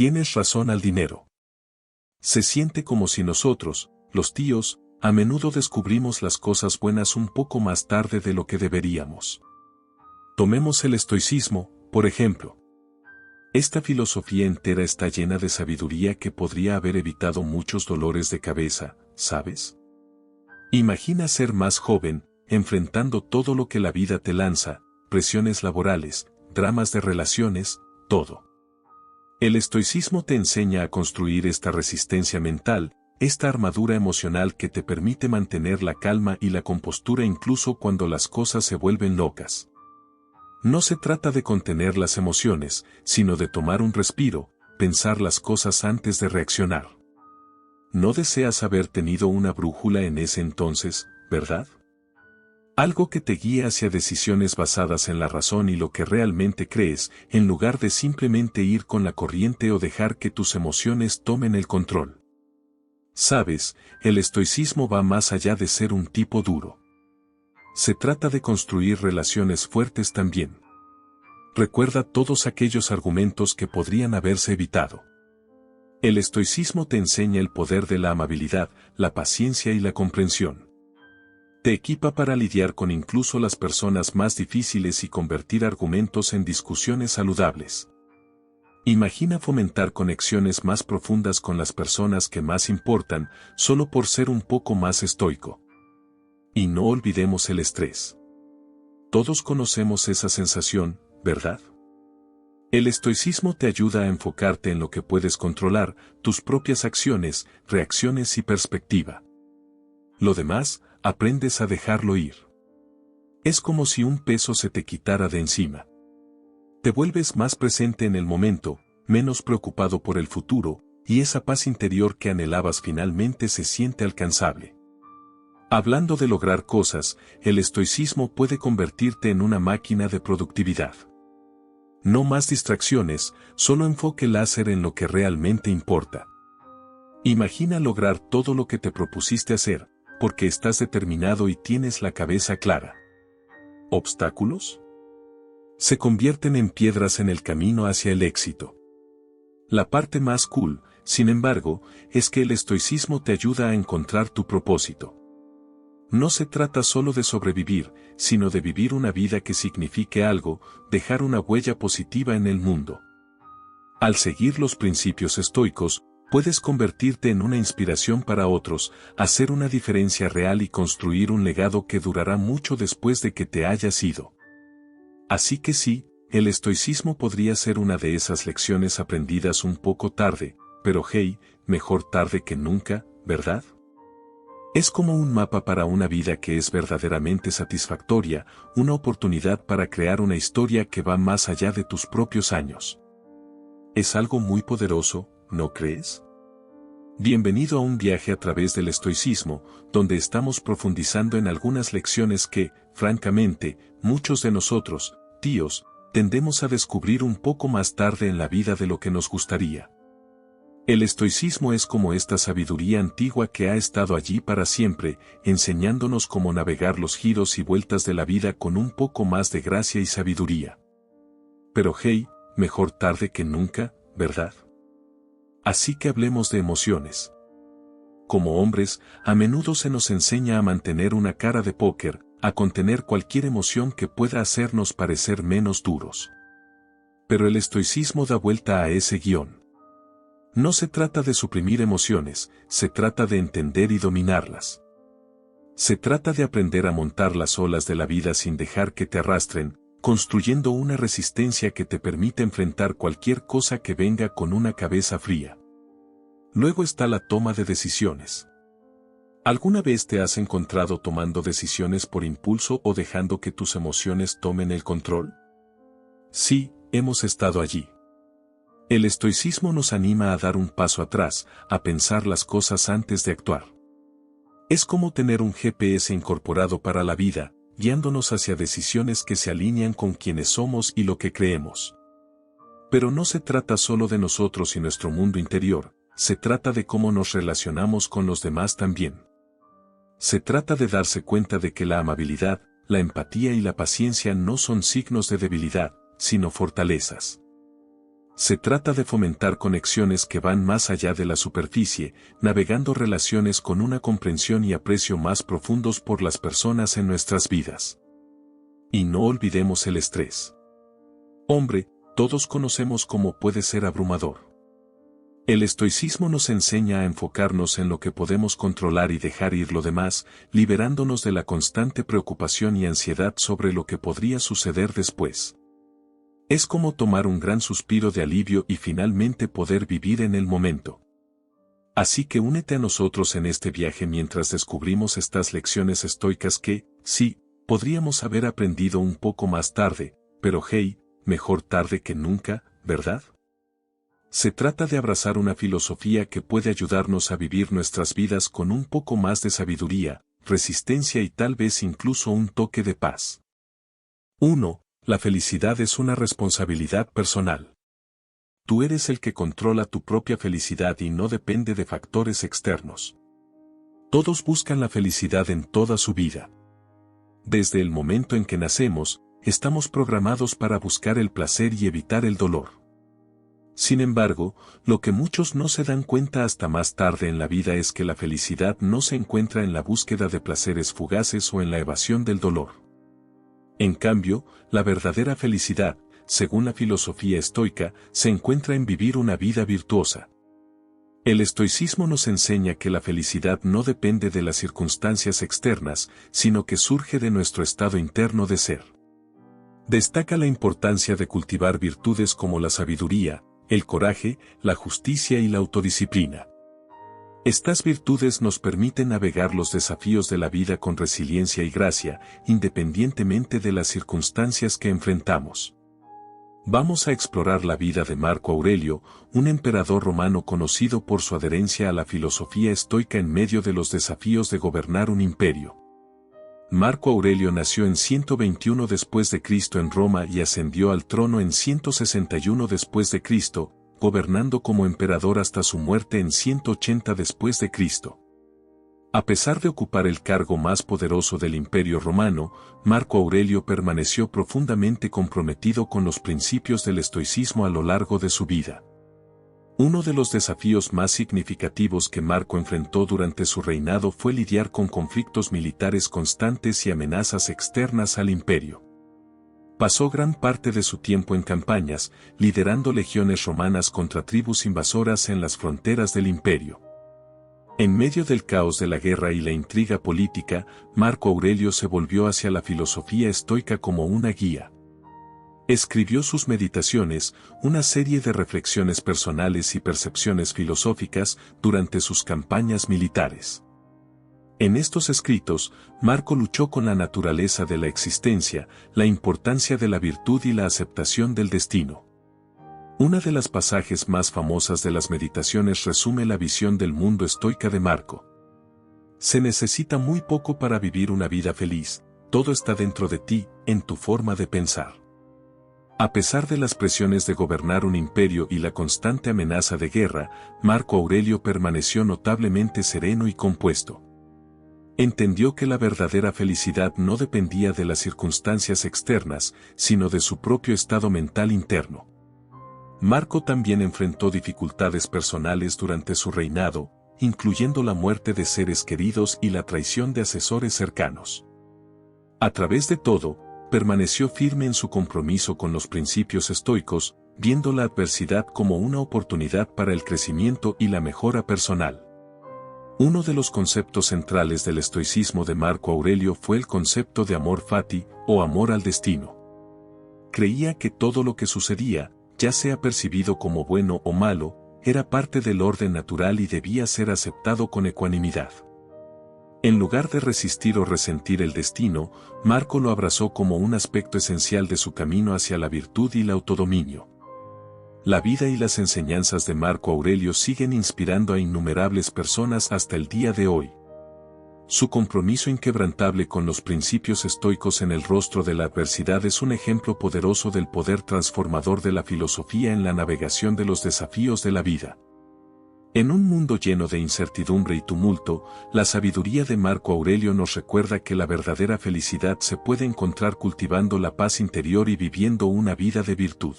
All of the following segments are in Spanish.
Tienes razón al dinero. Se siente como si nosotros, los tíos, a menudo descubrimos las cosas buenas un poco más tarde de lo que deberíamos. Tomemos el estoicismo, por ejemplo. Esta filosofía entera está llena de sabiduría que podría haber evitado muchos dolores de cabeza, ¿sabes? Imagina ser más joven, enfrentando todo lo que la vida te lanza, presiones laborales, dramas de relaciones, todo. El estoicismo te enseña a construir esta resistencia mental, esta armadura emocional que te permite mantener la calma y la compostura incluso cuando las cosas se vuelven locas. No se trata de contener las emociones, sino de tomar un respiro, pensar las cosas antes de reaccionar. No deseas haber tenido una brújula en ese entonces, ¿verdad? Algo que te guíe hacia decisiones basadas en la razón y lo que realmente crees, en lugar de simplemente ir con la corriente o dejar que tus emociones tomen el control. Sabes, el estoicismo va más allá de ser un tipo duro. Se trata de construir relaciones fuertes también. Recuerda todos aquellos argumentos que podrían haberse evitado. El estoicismo te enseña el poder de la amabilidad, la paciencia y la comprensión. Te equipa para lidiar con incluso las personas más difíciles y convertir argumentos en discusiones saludables. Imagina fomentar conexiones más profundas con las personas que más importan, solo por ser un poco más estoico. Y no olvidemos el estrés. Todos conocemos esa sensación, ¿verdad? El estoicismo te ayuda a enfocarte en lo que puedes controlar, tus propias acciones, reacciones y perspectiva. Lo demás, aprendes a dejarlo ir. Es como si un peso se te quitara de encima. Te vuelves más presente en el momento, menos preocupado por el futuro, y esa paz interior que anhelabas finalmente se siente alcanzable. Hablando de lograr cosas, el estoicismo puede convertirte en una máquina de productividad. No más distracciones, solo enfoque láser en lo que realmente importa. Imagina lograr todo lo que te propusiste hacer, porque estás determinado y tienes la cabeza clara. ¿Obstáculos? Se convierten en piedras en el camino hacia el éxito. La parte más cool, sin embargo, es que el estoicismo te ayuda a encontrar tu propósito. No se trata solo de sobrevivir, sino de vivir una vida que signifique algo, dejar una huella positiva en el mundo. Al seguir los principios estoicos, puedes convertirte en una inspiración para otros, hacer una diferencia real y construir un legado que durará mucho después de que te hayas ido. Así que sí, el estoicismo podría ser una de esas lecciones aprendidas un poco tarde, pero hey, mejor tarde que nunca, ¿verdad? Es como un mapa para una vida que es verdaderamente satisfactoria, una oportunidad para crear una historia que va más allá de tus propios años. Es algo muy poderoso, ¿no crees? Bienvenido a un viaje a través del estoicismo, donde estamos profundizando en algunas lecciones que, francamente, muchos de nosotros, tíos, tendemos a descubrir un poco más tarde en la vida de lo que nos gustaría. El estoicismo es como esta sabiduría antigua que ha estado allí para siempre, enseñándonos cómo navegar los giros y vueltas de la vida con un poco más de gracia y sabiduría. Pero hey, mejor tarde que nunca, ¿verdad? Así que hablemos de emociones. Como hombres, a menudo se nos enseña a mantener una cara de póker, a contener cualquier emoción que pueda hacernos parecer menos duros. Pero el estoicismo da vuelta a ese guión. No se trata de suprimir emociones, se trata de entender y dominarlas. Se trata de aprender a montar las olas de la vida sin dejar que te arrastren, construyendo una resistencia que te permite enfrentar cualquier cosa que venga con una cabeza fría. Luego está la toma de decisiones. ¿Alguna vez te has encontrado tomando decisiones por impulso o dejando que tus emociones tomen el control? Sí, hemos estado allí. El estoicismo nos anima a dar un paso atrás, a pensar las cosas antes de actuar. Es como tener un GPS incorporado para la vida, guiándonos hacia decisiones que se alinean con quienes somos y lo que creemos. Pero no se trata solo de nosotros y nuestro mundo interior, se trata de cómo nos relacionamos con los demás también. Se trata de darse cuenta de que la amabilidad, la empatía y la paciencia no son signos de debilidad, sino fortalezas. Se trata de fomentar conexiones que van más allá de la superficie, navegando relaciones con una comprensión y aprecio más profundos por las personas en nuestras vidas. Y no olvidemos el estrés. Hombre, todos conocemos cómo puede ser abrumador. El estoicismo nos enseña a enfocarnos en lo que podemos controlar y dejar ir lo demás, liberándonos de la constante preocupación y ansiedad sobre lo que podría suceder después. Es como tomar un gran suspiro de alivio y finalmente poder vivir en el momento. Así que únete a nosotros en este viaje mientras descubrimos estas lecciones estoicas que, sí, podríamos haber aprendido un poco más tarde, pero hey, mejor tarde que nunca, ¿verdad? Se trata de abrazar una filosofía que puede ayudarnos a vivir nuestras vidas con un poco más de sabiduría, resistencia y tal vez incluso un toque de paz. 1. La felicidad es una responsabilidad personal. Tú eres el que controla tu propia felicidad y no depende de factores externos. Todos buscan la felicidad en toda su vida. Desde el momento en que nacemos, estamos programados para buscar el placer y evitar el dolor. Sin embargo, lo que muchos no se dan cuenta hasta más tarde en la vida es que la felicidad no se encuentra en la búsqueda de placeres fugaces o en la evasión del dolor. En cambio, la verdadera felicidad, según la filosofía estoica, se encuentra en vivir una vida virtuosa. El estoicismo nos enseña que la felicidad no depende de las circunstancias externas, sino que surge de nuestro estado interno de ser. Destaca la importancia de cultivar virtudes como la sabiduría, el coraje, la justicia y la autodisciplina. Estas virtudes nos permiten navegar los desafíos de la vida con resiliencia y gracia, independientemente de las circunstancias que enfrentamos. Vamos a explorar la vida de Marco Aurelio, un emperador romano conocido por su adherencia a la filosofía estoica en medio de los desafíos de gobernar un imperio. Marco Aurelio nació en 121 después de Cristo en Roma y ascendió al trono en 161 después de Cristo, gobernando como emperador hasta su muerte en 180 después de Cristo. A pesar de ocupar el cargo más poderoso del Imperio Romano, Marco Aurelio permaneció profundamente comprometido con los principios del estoicismo a lo largo de su vida. Uno de los desafíos más significativos que Marco enfrentó durante su reinado fue lidiar con conflictos militares constantes y amenazas externas al imperio. Pasó gran parte de su tiempo en campañas, liderando legiones romanas contra tribus invasoras en las fronteras del imperio. En medio del caos de la guerra y la intriga política, Marco Aurelio se volvió hacia la filosofía estoica como una guía. Escribió sus Meditaciones, una serie de reflexiones personales y percepciones filosóficas durante sus campañas militares. En estos escritos, Marco luchó con la naturaleza de la existencia, la importancia de la virtud y la aceptación del destino. Una de las pasajes más famosas de las Meditaciones resume la visión del mundo estoica de Marco. Se necesita muy poco para vivir una vida feliz, todo está dentro de ti, en tu forma de pensar. A pesar de las presiones de gobernar un imperio y la constante amenaza de guerra, Marco Aurelio permaneció notablemente sereno y compuesto. Entendió que la verdadera felicidad no dependía de las circunstancias externas, sino de su propio estado mental interno. Marco también enfrentó dificultades personales durante su reinado, incluyendo la muerte de seres queridos y la traición de asesores cercanos. A través de todo, permaneció firme en su compromiso con los principios estoicos, viendo la adversidad como una oportunidad para el crecimiento y la mejora personal. Uno de los conceptos centrales del estoicismo de Marco Aurelio fue el concepto de amor fati, o amor al destino. Creía que todo lo que sucedía, ya sea percibido como bueno o malo, era parte del orden natural y debía ser aceptado con ecuanimidad. En lugar de resistir o resentir el destino, Marco lo abrazó como un aspecto esencial de su camino hacia la virtud y el autodominio. La vida y las enseñanzas de Marco Aurelio siguen inspirando a innumerables personas hasta el día de hoy. Su compromiso inquebrantable con los principios estoicos en el rostro de la adversidad es un ejemplo poderoso del poder transformador de la filosofía en la navegación de los desafíos de la vida. En un mundo lleno de incertidumbre y tumulto, la sabiduría de Marco Aurelio nos recuerda que la verdadera felicidad se puede encontrar cultivando la paz interior y viviendo una vida de virtud.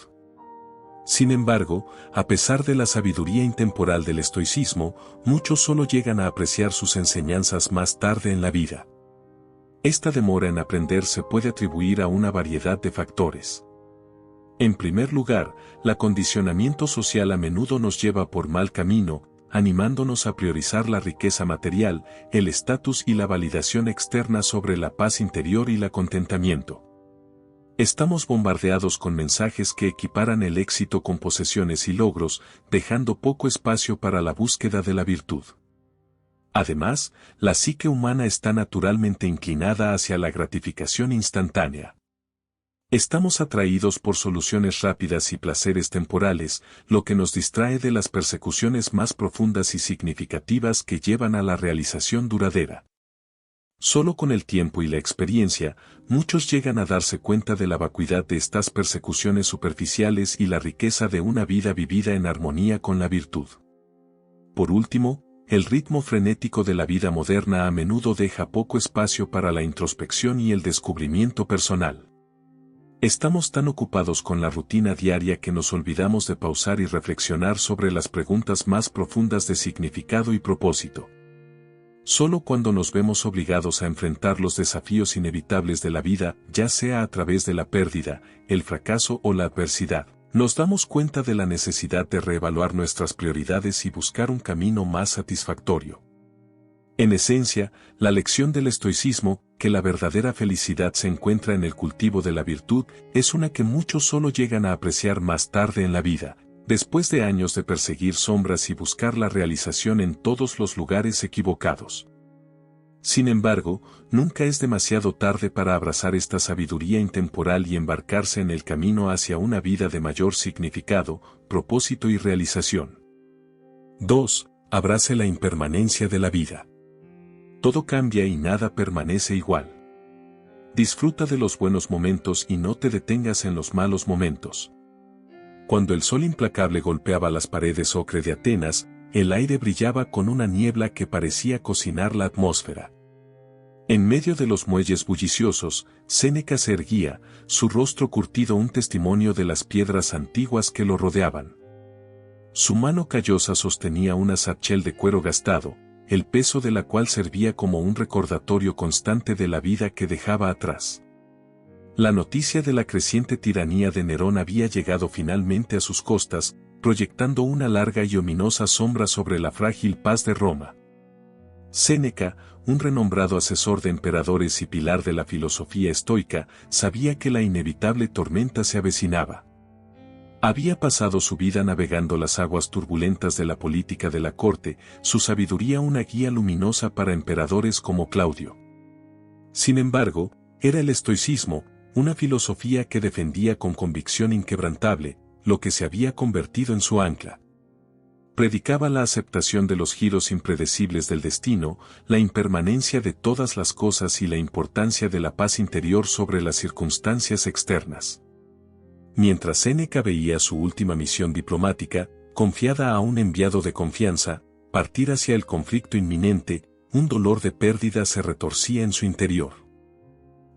Sin embargo, a pesar de la sabiduría intemporal del estoicismo, muchos solo llegan a apreciar sus enseñanzas más tarde en la vida. Esta demora en aprender se puede atribuir a una variedad de factores. En primer lugar, el acondicionamiento social a menudo nos lleva por mal camino, animándonos a priorizar la riqueza material, el estatus y la validación externa sobre la paz interior y el contentamiento. Estamos bombardeados con mensajes que equiparan el éxito con posesiones y logros, dejando poco espacio para la búsqueda de la virtud. Además, la psique humana está naturalmente inclinada hacia la gratificación instantánea. Estamos atraídos por soluciones rápidas y placeres temporales, lo que nos distrae de las persecuciones más profundas y significativas que llevan a la realización duradera. Solo con el tiempo y la experiencia, muchos llegan a darse cuenta de la vacuidad de estas persecuciones superficiales y la riqueza de una vida vivida en armonía con la virtud. Por último, el ritmo frenético de la vida moderna a menudo deja poco espacio para la introspección y el descubrimiento personal. Estamos tan ocupados con la rutina diaria que nos olvidamos de pausar y reflexionar sobre las preguntas más profundas de significado y propósito. Solo cuando nos vemos obligados a enfrentar los desafíos inevitables de la vida, ya sea a través de la pérdida, el fracaso o la adversidad, nos damos cuenta de la necesidad de reevaluar nuestras prioridades y buscar un camino más satisfactorio. En esencia, la lección del estoicismo, que la verdadera felicidad se encuentra en el cultivo de la virtud, es una que muchos solo llegan a apreciar más tarde en la vida, después de años de perseguir sombras y buscar la realización en todos los lugares equivocados. Sin embargo, nunca es demasiado tarde para abrazar esta sabiduría intemporal y embarcarse en el camino hacia una vida de mayor significado, propósito y realización. 2. Abrace la impermanencia de la vida. Todo cambia y nada permanece igual. Disfruta de los buenos momentos y no te detengas en los malos momentos. Cuando el sol implacable golpeaba las paredes ocre de Atenas, el aire brillaba con una niebla que parecía cocinar la atmósfera. En medio de los muelles bulliciosos, Séneca se erguía, su rostro curtido un testimonio de las piedras antiguas que lo rodeaban. Su mano callosa sostenía una satchel de cuero gastado, el peso de la cual servía como un recordatorio constante de la vida que dejaba atrás. La noticia de la creciente tiranía de Nerón había llegado finalmente a sus costas, proyectando una larga y ominosa sombra sobre la frágil paz de Roma. Séneca, un renombrado asesor de emperadores y pilar de la filosofía estoica, sabía que la inevitable tormenta se avecinaba. Había pasado su vida navegando las aguas turbulentas de la política de la corte, su sabiduría una guía luminosa para emperadores como Claudio. Sin embargo, era el estoicismo, una filosofía que defendía con convicción inquebrantable, lo que se había convertido en su ancla. Predicaba la aceptación de los giros impredecibles del destino, la impermanencia de todas las cosas y la importancia de la paz interior sobre las circunstancias externas. Mientras Séneca veía su última misión diplomática, confiada a un enviado de confianza, partir hacia el conflicto inminente, un dolor de pérdida se retorcía en su interior.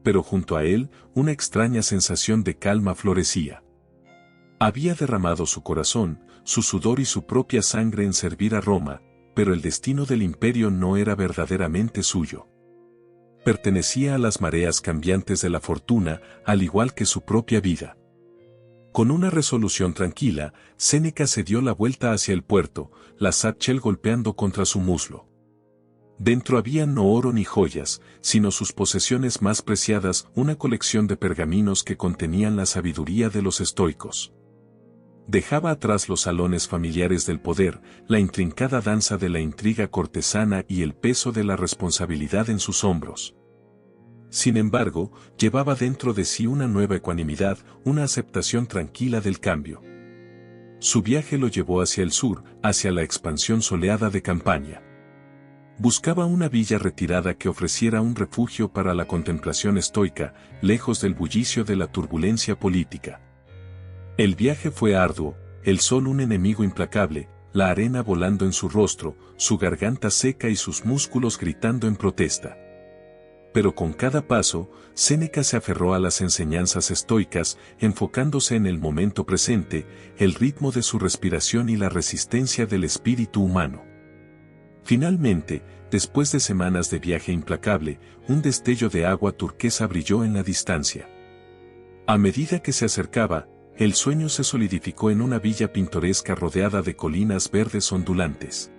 Pero junto a él, una extraña sensación de calma florecía. Había derramado su corazón, su sudor y su propia sangre en servir a Roma, pero el destino del imperio no era verdaderamente suyo. Pertenecía a las mareas cambiantes de la fortuna, al igual que su propia vida. Con una resolución tranquila, Séneca se dio la vuelta hacia el puerto, la satchel golpeando contra su muslo. Dentro había no oro ni joyas, sino sus posesiones más preciadas, una colección de pergaminos que contenían la sabiduría de los estoicos. Dejaba atrás los salones familiares del poder, la intrincada danza de la intriga cortesana y el peso de la responsabilidad en sus hombros. Sin embargo, llevaba dentro de sí una nueva ecuanimidad, una aceptación tranquila del cambio. Su viaje lo llevó hacia el sur, hacia la expansión soleada de Campania. Buscaba una villa retirada que ofreciera un refugio para la contemplación estoica, lejos del bullicio de la turbulencia política. El viaje fue arduo, el sol un enemigo implacable, la arena volando en su rostro, su garganta seca y sus músculos gritando en protesta. Pero con cada paso, Séneca se aferró a las enseñanzas estoicas, enfocándose en el momento presente, el ritmo de su respiración y la resistencia del espíritu humano. Finalmente, después de semanas de viaje implacable, un destello de agua turquesa brilló en la distancia. A medida que se acercaba, el sueño se solidificó en una villa pintoresca rodeada de colinas verdes ondulantes.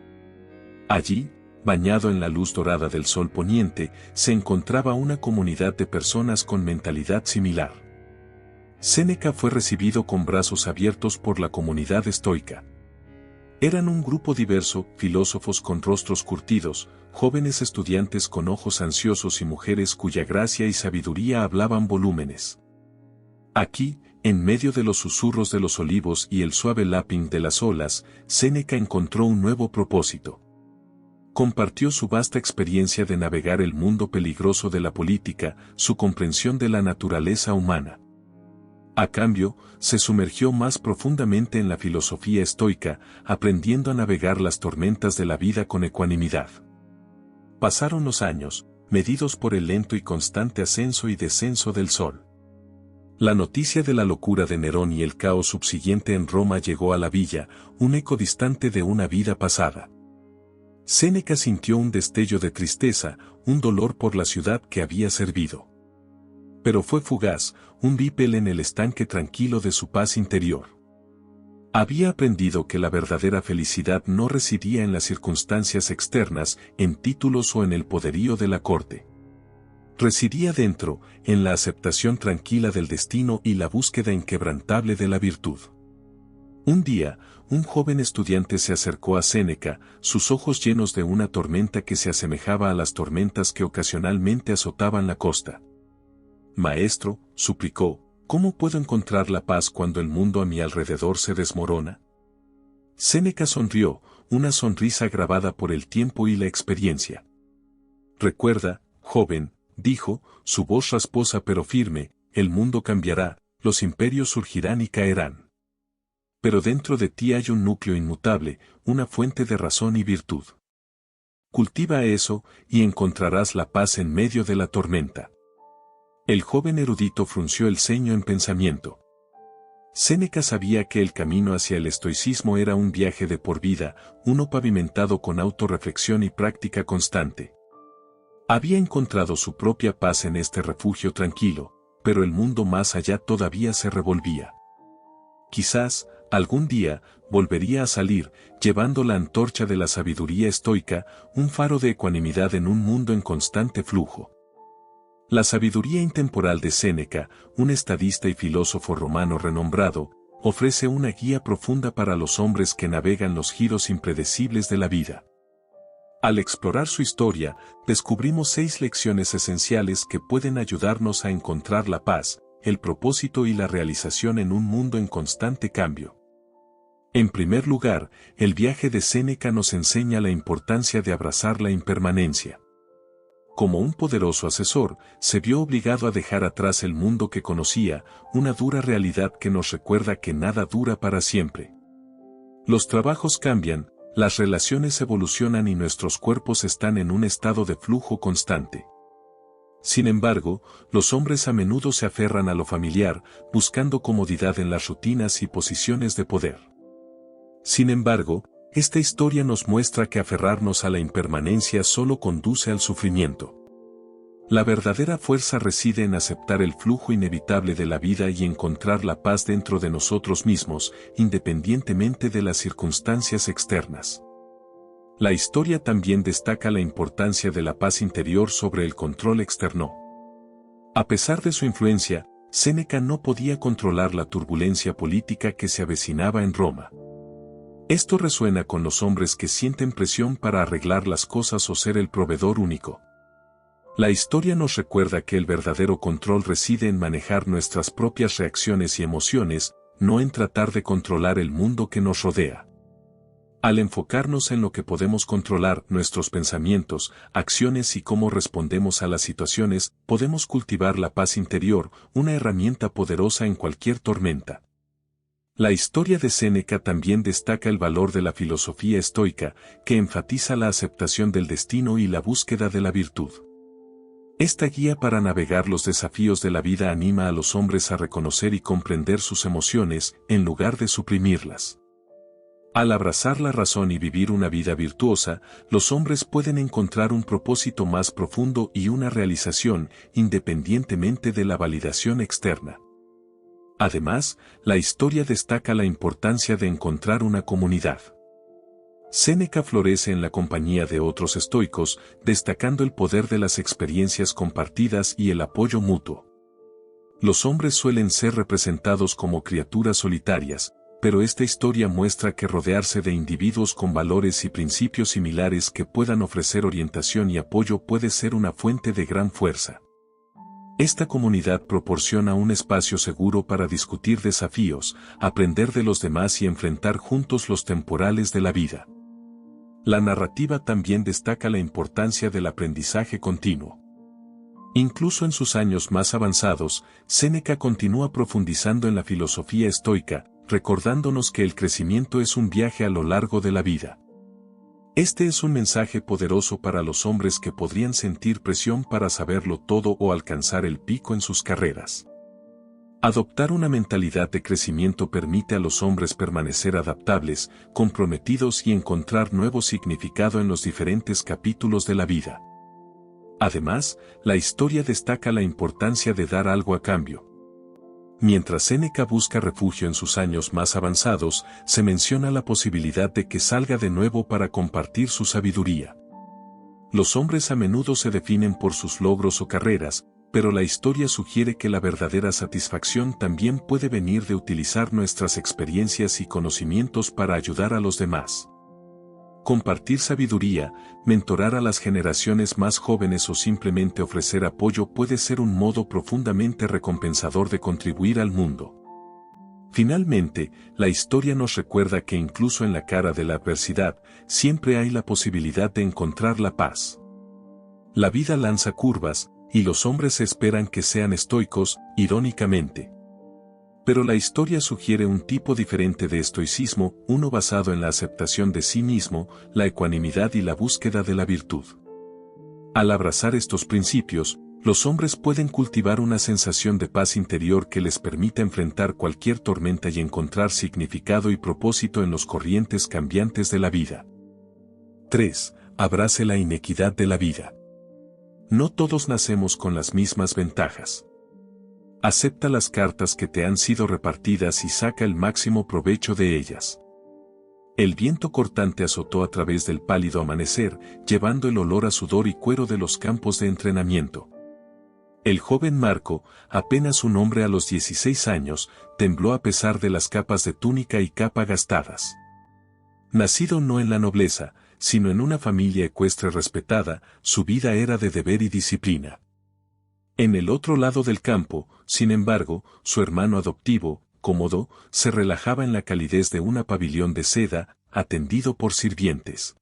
Allí, bañado en la luz dorada del sol poniente, se encontraba una comunidad de personas con mentalidad similar. Séneca fue recibido con brazos abiertos por la comunidad estoica. Eran un grupo diverso, filósofos con rostros curtidos, jóvenes estudiantes con ojos ansiosos y mujeres cuya gracia y sabiduría hablaban volúmenes. Aquí, en medio de los susurros de los olivos y el suave lapping de las olas, Séneca encontró un nuevo propósito. Compartió su vasta experiencia de navegar el mundo peligroso de la política, su comprensión de la naturaleza humana. A cambio, se sumergió más profundamente en la filosofía estoica, aprendiendo a navegar las tormentas de la vida con ecuanimidad. Pasaron los años, medidos por el lento y constante ascenso y descenso del sol. La noticia de la locura de Nerón y el caos subsiguiente en Roma llegó a la villa, un eco distante de una vida pasada. Séneca sintió un destello de tristeza, un dolor por la ciudad que había servido. Pero fue fugaz, un bipel en el estanque tranquilo de su paz interior. Había aprendido que la verdadera felicidad no residía en las circunstancias externas, en títulos o en el poderío de la corte. Residía dentro, en la aceptación tranquila del destino y la búsqueda inquebrantable de la virtud. Un día, un joven estudiante se acercó a Séneca, sus ojos llenos de una tormenta que se asemejaba a las tormentas que ocasionalmente azotaban la costa. «Maestro», suplicó, «¿cómo puedo encontrar la paz cuando el mundo a mi alrededor se desmorona?» Séneca sonrió, una sonrisa grabada por el tiempo y la experiencia. «Recuerda, joven», dijo, su voz rasposa pero firme, «el mundo cambiará, los imperios surgirán y caerán. Pero dentro de ti hay un núcleo inmutable, una fuente de razón y virtud. Cultiva eso, y encontrarás la paz en medio de la tormenta». El joven erudito frunció el ceño en pensamiento. Séneca sabía que el camino hacia el estoicismo era un viaje de por vida, uno pavimentado con autorreflexión y práctica constante. Había encontrado su propia paz en este refugio tranquilo, pero el mundo más allá todavía se revolvía. Quizás, algún día, volvería a salir, llevando la antorcha de la sabiduría estoica, un faro de ecuanimidad en un mundo en constante flujo. La sabiduría intemporal de Séneca, un estadista y filósofo romano renombrado, ofrece una guía profunda para los hombres que navegan los giros impredecibles de la vida. Al explorar su historia, descubrimos 6 lecciones esenciales que pueden ayudarnos a encontrar la paz, el propósito y la realización en un mundo en constante cambio. En primer lugar, el viaje de Séneca nos enseña la importancia de abrazar la impermanencia. Como un poderoso asesor, se vio obligado a dejar atrás el mundo que conocía, una dura realidad que nos recuerda que nada dura para siempre. Los trabajos cambian, las relaciones evolucionan y nuestros cuerpos están en un estado de flujo constante. Sin embargo, los hombres a menudo se aferran a lo familiar, buscando comodidad en las rutinas y posiciones de poder. Sin embargo, esta historia nos muestra que aferrarnos a la impermanencia solo conduce al sufrimiento. La verdadera fuerza reside en aceptar el flujo inevitable de la vida y encontrar la paz dentro de nosotros mismos, independientemente de las circunstancias externas. La historia también destaca la importancia de la paz interior sobre el control externo. A pesar de su influencia, Séneca no podía controlar la turbulencia política que se avecinaba en Roma. Esto resuena con los hombres que sienten presión para arreglar las cosas o ser el proveedor único. La historia nos recuerda que el verdadero control reside en manejar nuestras propias reacciones y emociones, no en tratar de controlar el mundo que nos rodea. Al enfocarnos en lo que podemos controlar, nuestros pensamientos, acciones y cómo respondemos a las situaciones, podemos cultivar la paz interior, una herramienta poderosa en cualquier tormenta. La historia de Séneca también destaca el valor de la filosofía estoica, que enfatiza la aceptación del destino y la búsqueda de la virtud. Esta guía para navegar los desafíos de la vida anima a los hombres a reconocer y comprender sus emociones, en lugar de suprimirlas. Al abrazar la razón y vivir una vida virtuosa, los hombres pueden encontrar un propósito más profundo y una realización, independientemente de la validación externa. Además, la historia destaca la importancia de encontrar una comunidad. Séneca florece en la compañía de otros estoicos, destacando el poder de las experiencias compartidas y el apoyo mutuo. Los hombres suelen ser representados como criaturas solitarias, pero esta historia muestra que rodearse de individuos con valores y principios similares que puedan ofrecer orientación y apoyo puede ser una fuente de gran fuerza. Esta comunidad proporciona un espacio seguro para discutir desafíos, aprender de los demás y enfrentar juntos los temporales de la vida. La narrativa también destaca la importancia del aprendizaje continuo. Incluso en sus años más avanzados, Séneca continúa profundizando en la filosofía estoica, recordándonos que el crecimiento es un viaje a lo largo de la vida. Este es un mensaje poderoso para los hombres que podrían sentir presión para saberlo todo o alcanzar el pico en sus carreras. Adoptar una mentalidad de crecimiento permite a los hombres permanecer adaptables, comprometidos y encontrar nuevo significado en los diferentes capítulos de la vida. Además, la historia destaca la importancia de dar algo a cambio. Mientras Séneca busca refugio en sus años más avanzados, se menciona la posibilidad de que salga de nuevo para compartir su sabiduría. Los hombres a menudo se definen por sus logros o carreras, pero la historia sugiere que la verdadera satisfacción también puede venir de utilizar nuestras experiencias y conocimientos para ayudar a los demás. Compartir sabiduría, mentorar a las generaciones más jóvenes o simplemente ofrecer apoyo puede ser un modo profundamente recompensador de contribuir al mundo. Finalmente, la historia nos recuerda que incluso en la cara de la adversidad, siempre hay la posibilidad de encontrar la paz. La vida lanza curvas, y los hombres esperan que sean estoicos, irónicamente. Pero la historia sugiere un tipo diferente de estoicismo, uno basado en la aceptación de sí mismo, la ecuanimidad y la búsqueda de la virtud. Al abrazar estos principios, los hombres pueden cultivar una sensación de paz interior que les permita enfrentar cualquier tormenta y encontrar significado y propósito en los corrientes cambiantes de la vida. 3. Abrace la inequidad de la vida. No todos nacemos con las mismas ventajas. Acepta las cartas que te han sido repartidas y saca el máximo provecho de ellas. El viento cortante azotó a través del pálido amanecer, llevando el olor a sudor y cuero de los campos de entrenamiento. El joven Marco, apenas un hombre a los 16 años, tembló a pesar de las capas de túnica y capa gastadas. Nacido no en la nobleza, sino en una familia ecuestre respetada, su vida era de deber y disciplina. En el otro lado del campo, sin embargo, su hermano adoptivo, Cómodo, se relajaba en la calidez de un pabellón de seda, atendido por sirvientes.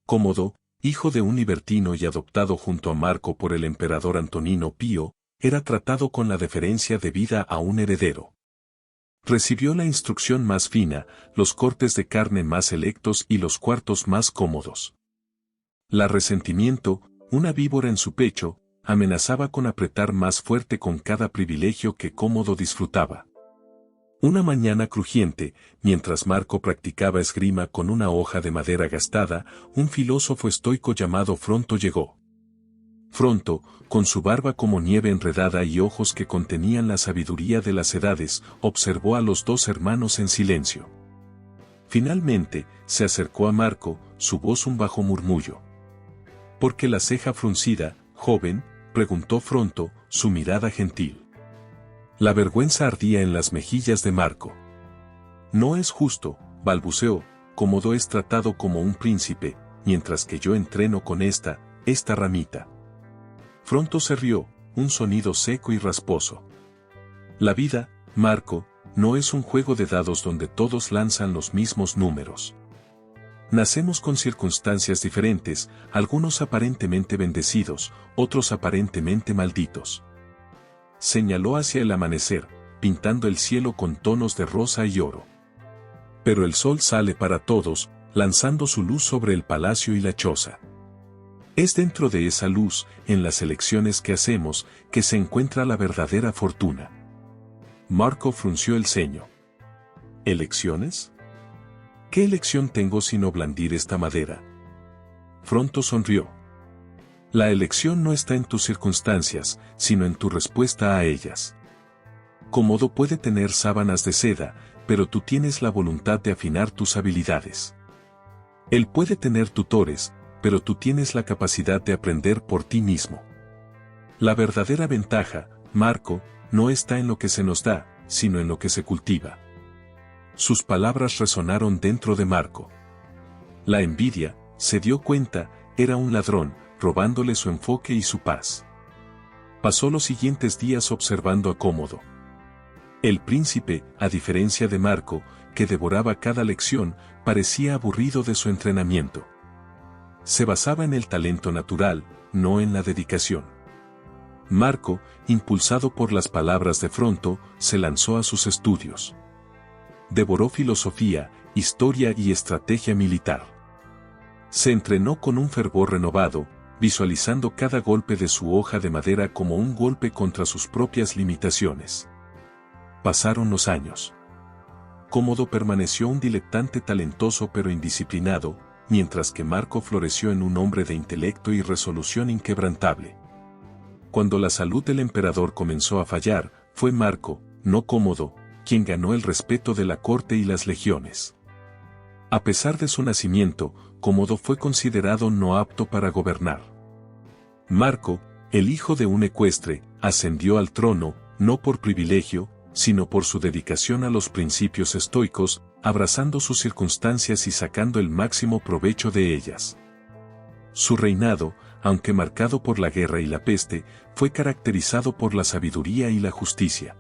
Cómodo, hijo de un libertino y adoptado junto a Marco por el emperador Antonino Pío, era tratado con la deferencia debida a un heredero. Recibió la instrucción más fina, los cortes de carne más selectos y los cuartos más cómodos. La resentimiento, una víbora en su pecho, amenazaba con apretar más fuerte con cada privilegio que Cómodo disfrutaba. Una mañana crujiente, mientras Marco practicaba esgrima con una hoja de madera gastada, un filósofo estoico llamado Fronto llegó. Fronto, con su barba como nieve enredada y ojos que contenían la sabiduría de las edades, observó a los dos hermanos en silencio. Finalmente, se acercó a Marco, su voz un bajo murmullo. ¿Por qué la ceja fruncida, joven?, preguntó Fronto, su mirada gentil. La vergüenza ardía en las mejillas de Marco. No es justo, balbuceó, Cómodo es tratado como un príncipe, mientras que yo entreno con esta ramita. Fronto se rió, un sonido seco y rasposo. La vida, Marco, no es un juego de dados donde todos lanzan los mismos números. Nacemos con circunstancias diferentes, algunos aparentemente bendecidos, otros aparentemente malditos. Señaló hacia el amanecer, pintando el cielo con tonos de rosa y oro. Pero el sol sale para todos, lanzando su luz sobre el palacio y la choza. Es dentro de esa luz, en las elecciones que hacemos, que se encuentra la verdadera fortuna. Marco frunció el ceño. ¿Elecciones? ¿Qué elección tengo sino blandir esta madera? Fronto sonrió. La elección no está en tus circunstancias, sino en tu respuesta a ellas. Cómodo puede tener sábanas de seda, pero tú tienes la voluntad de afinar tus habilidades. Él puede tener tutores, pero tú tienes la capacidad de aprender por ti mismo. La verdadera ventaja, Marco, no está en lo que se nos da, sino en lo que se cultiva. Sus palabras resonaron dentro de Marco. La envidia, se dio cuenta, era un ladrón, robándole su enfoque y su paz. Pasó los siguientes días observando a Cómodo. El príncipe, a diferencia de Marco, que devoraba cada lección, parecía aburrido de su entrenamiento. Se basaba en el talento natural, no en la dedicación. Marco, impulsado por las palabras de Fronto, se lanzó a sus estudios. Devoró filosofía, historia y estrategia militar. Se entrenó con un fervor renovado, visualizando cada golpe de su hoja de madera como un golpe contra sus propias limitaciones. Pasaron los años. Cómodo permaneció un dilectante talentoso pero indisciplinado, mientras que Marco floreció en un hombre de intelecto y resolución inquebrantable. Cuando la salud del emperador comenzó a fallar, fue Marco, no Cómodo, quien ganó el respeto de la corte y las legiones. A pesar de su nacimiento, Cómodo fue considerado no apto para gobernar. Marco, el hijo de un ecuestre, ascendió al trono, no por privilegio, sino por su dedicación a los principios estoicos, abrazando sus circunstancias y sacando el máximo provecho de ellas. Su reinado, aunque marcado por la guerra y la peste, fue caracterizado por la sabiduría y la justicia.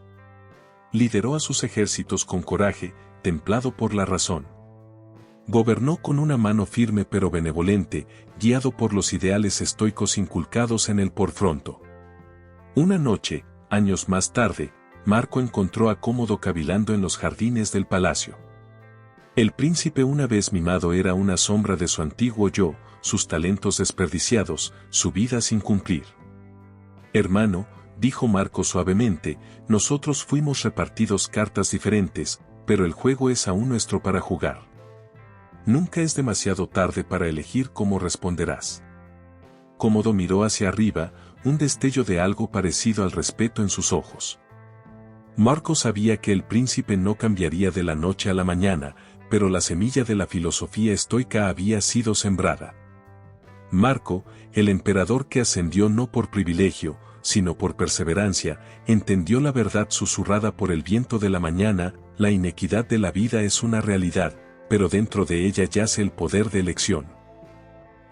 Lideró a sus ejércitos con coraje, templado por la razón. Gobernó con una mano firme pero benevolente, guiado por los ideales estoicos inculcados en él por Fronto. Una noche, años más tarde, Marco encontró a Cómodo cavilando en los jardines del palacio. El príncipe una vez mimado era una sombra de su antiguo yo, sus talentos desperdiciados, su vida sin cumplir. Hermano, dijo Marco suavemente, nosotros fuimos repartidos cartas diferentes, pero el juego es aún nuestro para jugar. Nunca es demasiado tarde para elegir cómo responderás. Cómodo miró hacia arriba, un destello de algo parecido al respeto en sus ojos. Marco sabía que el príncipe no cambiaría de la noche a la mañana, pero la semilla de la filosofía estoica había sido sembrada. Marco, el emperador que ascendió no por privilegio, sino por perseverancia, entendió la verdad susurrada por el viento de la mañana, la inequidad de la vida es una realidad, pero dentro de ella yace el poder de elección.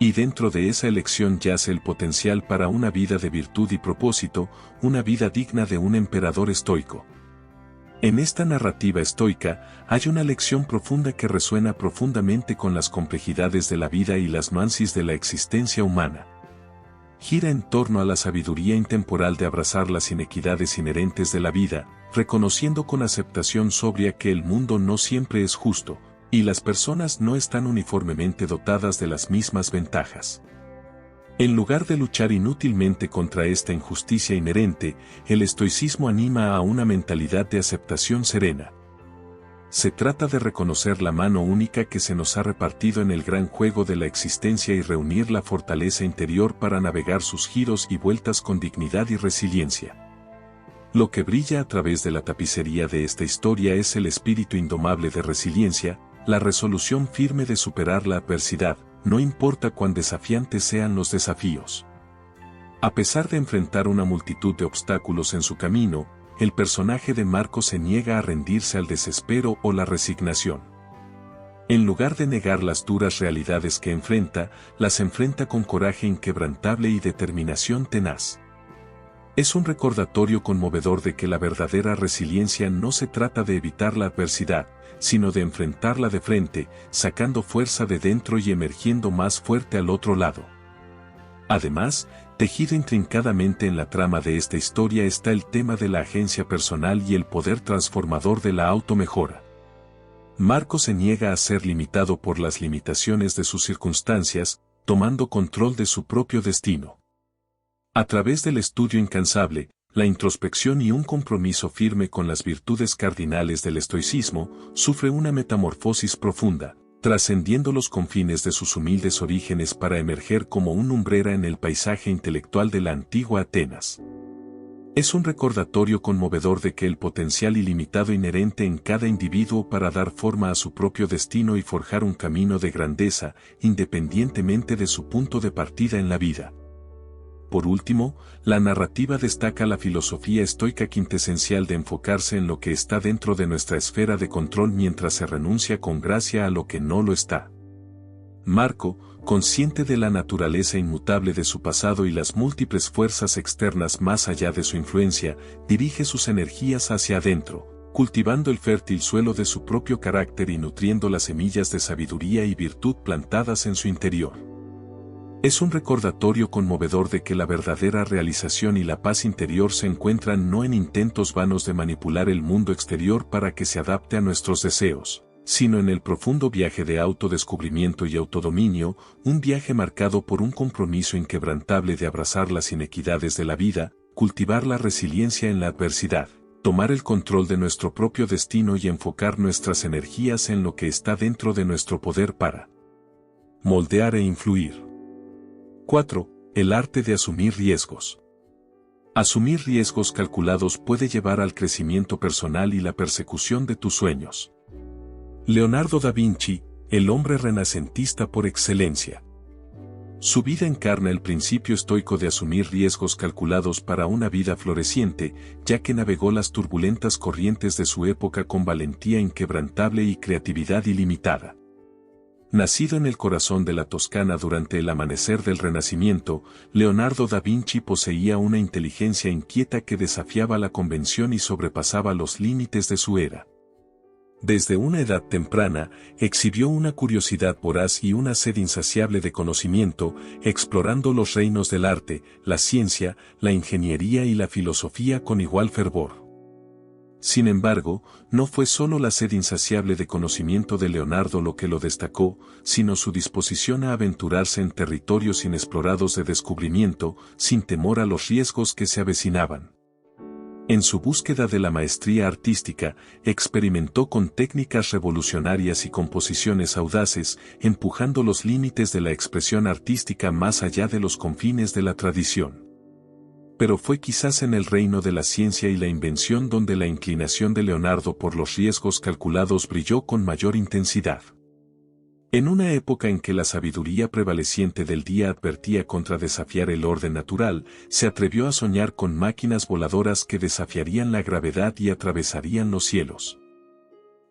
Y dentro de esa elección yace el potencial para una vida de virtud y propósito, una vida digna de un emperador estoico. En esta narrativa estoica, hay una lección profunda que resuena profundamente con las complejidades de la vida y las nuances de la existencia humana. Gira en torno a la sabiduría intemporal de abrazar las inequidades inherentes de la vida, reconociendo con aceptación sobria que el mundo no siempre es justo, y las personas no están uniformemente dotadas de las mismas ventajas. En lugar de luchar inútilmente contra esta injusticia inherente, el estoicismo anima a una mentalidad de aceptación serena. Se trata de reconocer la mano única que se nos ha repartido en el gran juego de la existencia y reunir la fortaleza interior para navegar sus giros y vueltas con dignidad y resiliencia. Lo que brilla a través de la tapicería de esta historia es el espíritu indomable de resiliencia, la resolución firme de superar la adversidad, no importa cuán desafiantes sean los desafíos. A pesar de enfrentar una multitud de obstáculos en su camino, el personaje de Marco se niega a rendirse al desespero o la resignación. En lugar de negar las duras realidades que enfrenta, las enfrenta con coraje inquebrantable y determinación tenaz. Es un recordatorio conmovedor de que la verdadera resiliencia no se trata de evitar la adversidad, sino de enfrentarla de frente, sacando fuerza de dentro y emergiendo más fuerte al otro lado. Además, tejido intrincadamente en la trama de esta historia está el tema de la agencia personal y el poder transformador de la automejora. Marco se niega a ser limitado por las limitaciones de sus circunstancias, tomando control de su propio destino. A través del estudio incansable, la introspección y un compromiso firme con las virtudes cardinales del estoicismo, sufre una metamorfosis profunda, trascendiendo los confines de sus humildes orígenes para emerger como un lumbrera en el paisaje intelectual de la antigua Atenas. Es un recordatorio conmovedor de que el potencial ilimitado inherente en cada individuo para dar forma a su propio destino y forjar un camino de grandeza, independientemente de su punto de partida en la vida. Por último, la narrativa destaca la filosofía estoica quintesencial de enfocarse en lo que está dentro de nuestra esfera de control mientras se renuncia con gracia a lo que no lo está. Marco, consciente de la naturaleza inmutable de su pasado y las múltiples fuerzas externas más allá de su influencia, dirige sus energías hacia adentro, cultivando el fértil suelo de su propio carácter y nutriendo las semillas de sabiduría y virtud plantadas en su interior. Es un recordatorio conmovedor de que la verdadera realización y la paz interior se encuentran no en intentos vanos de manipular el mundo exterior para que se adapte a nuestros deseos, sino en el profundo viaje de autodescubrimiento y autodominio, un viaje marcado por un compromiso inquebrantable de abrazar las inequidades de la vida, cultivar la resiliencia en la adversidad, tomar el control de nuestro propio destino y enfocar nuestras energías en lo que está dentro de nuestro poder para moldear e influir. 4. El arte de asumir riesgos. Asumir riesgos calculados puede llevar al crecimiento personal y la persecución de tus sueños. Leonardo da Vinci, el hombre renacentista por excelencia. Su vida encarna el principio estoico de asumir riesgos calculados para una vida floreciente, ya que navegó las turbulentas corrientes de su época con valentía inquebrantable y creatividad ilimitada. Nacido en el corazón de la Toscana durante el amanecer del Renacimiento, Leonardo da Vinci poseía una inteligencia inquieta que desafiaba la convención y sobrepasaba los límites de su era. Desde una edad temprana, exhibió una curiosidad voraz y una sed insaciable de conocimiento, explorando los reinos del arte, la ciencia, la ingeniería y la filosofía con igual fervor. Sin embargo, no fue solo la sed insaciable de conocimiento de Leonardo lo que lo destacó, sino su disposición a aventurarse en territorios inexplorados de descubrimiento, sin temor a los riesgos que se avecinaban. En su búsqueda de la maestría artística, experimentó con técnicas revolucionarias y composiciones audaces, empujando los límites de la expresión artística más allá de los confines de la tradición. Pero fue quizás en el reino de la ciencia y la invención donde la inclinación de Leonardo por los riesgos calculados brilló con mayor intensidad. En una época en que la sabiduría prevaleciente del día advertía contra desafiar el orden natural, se atrevió a soñar con máquinas voladoras que desafiarían la gravedad y atravesarían los cielos.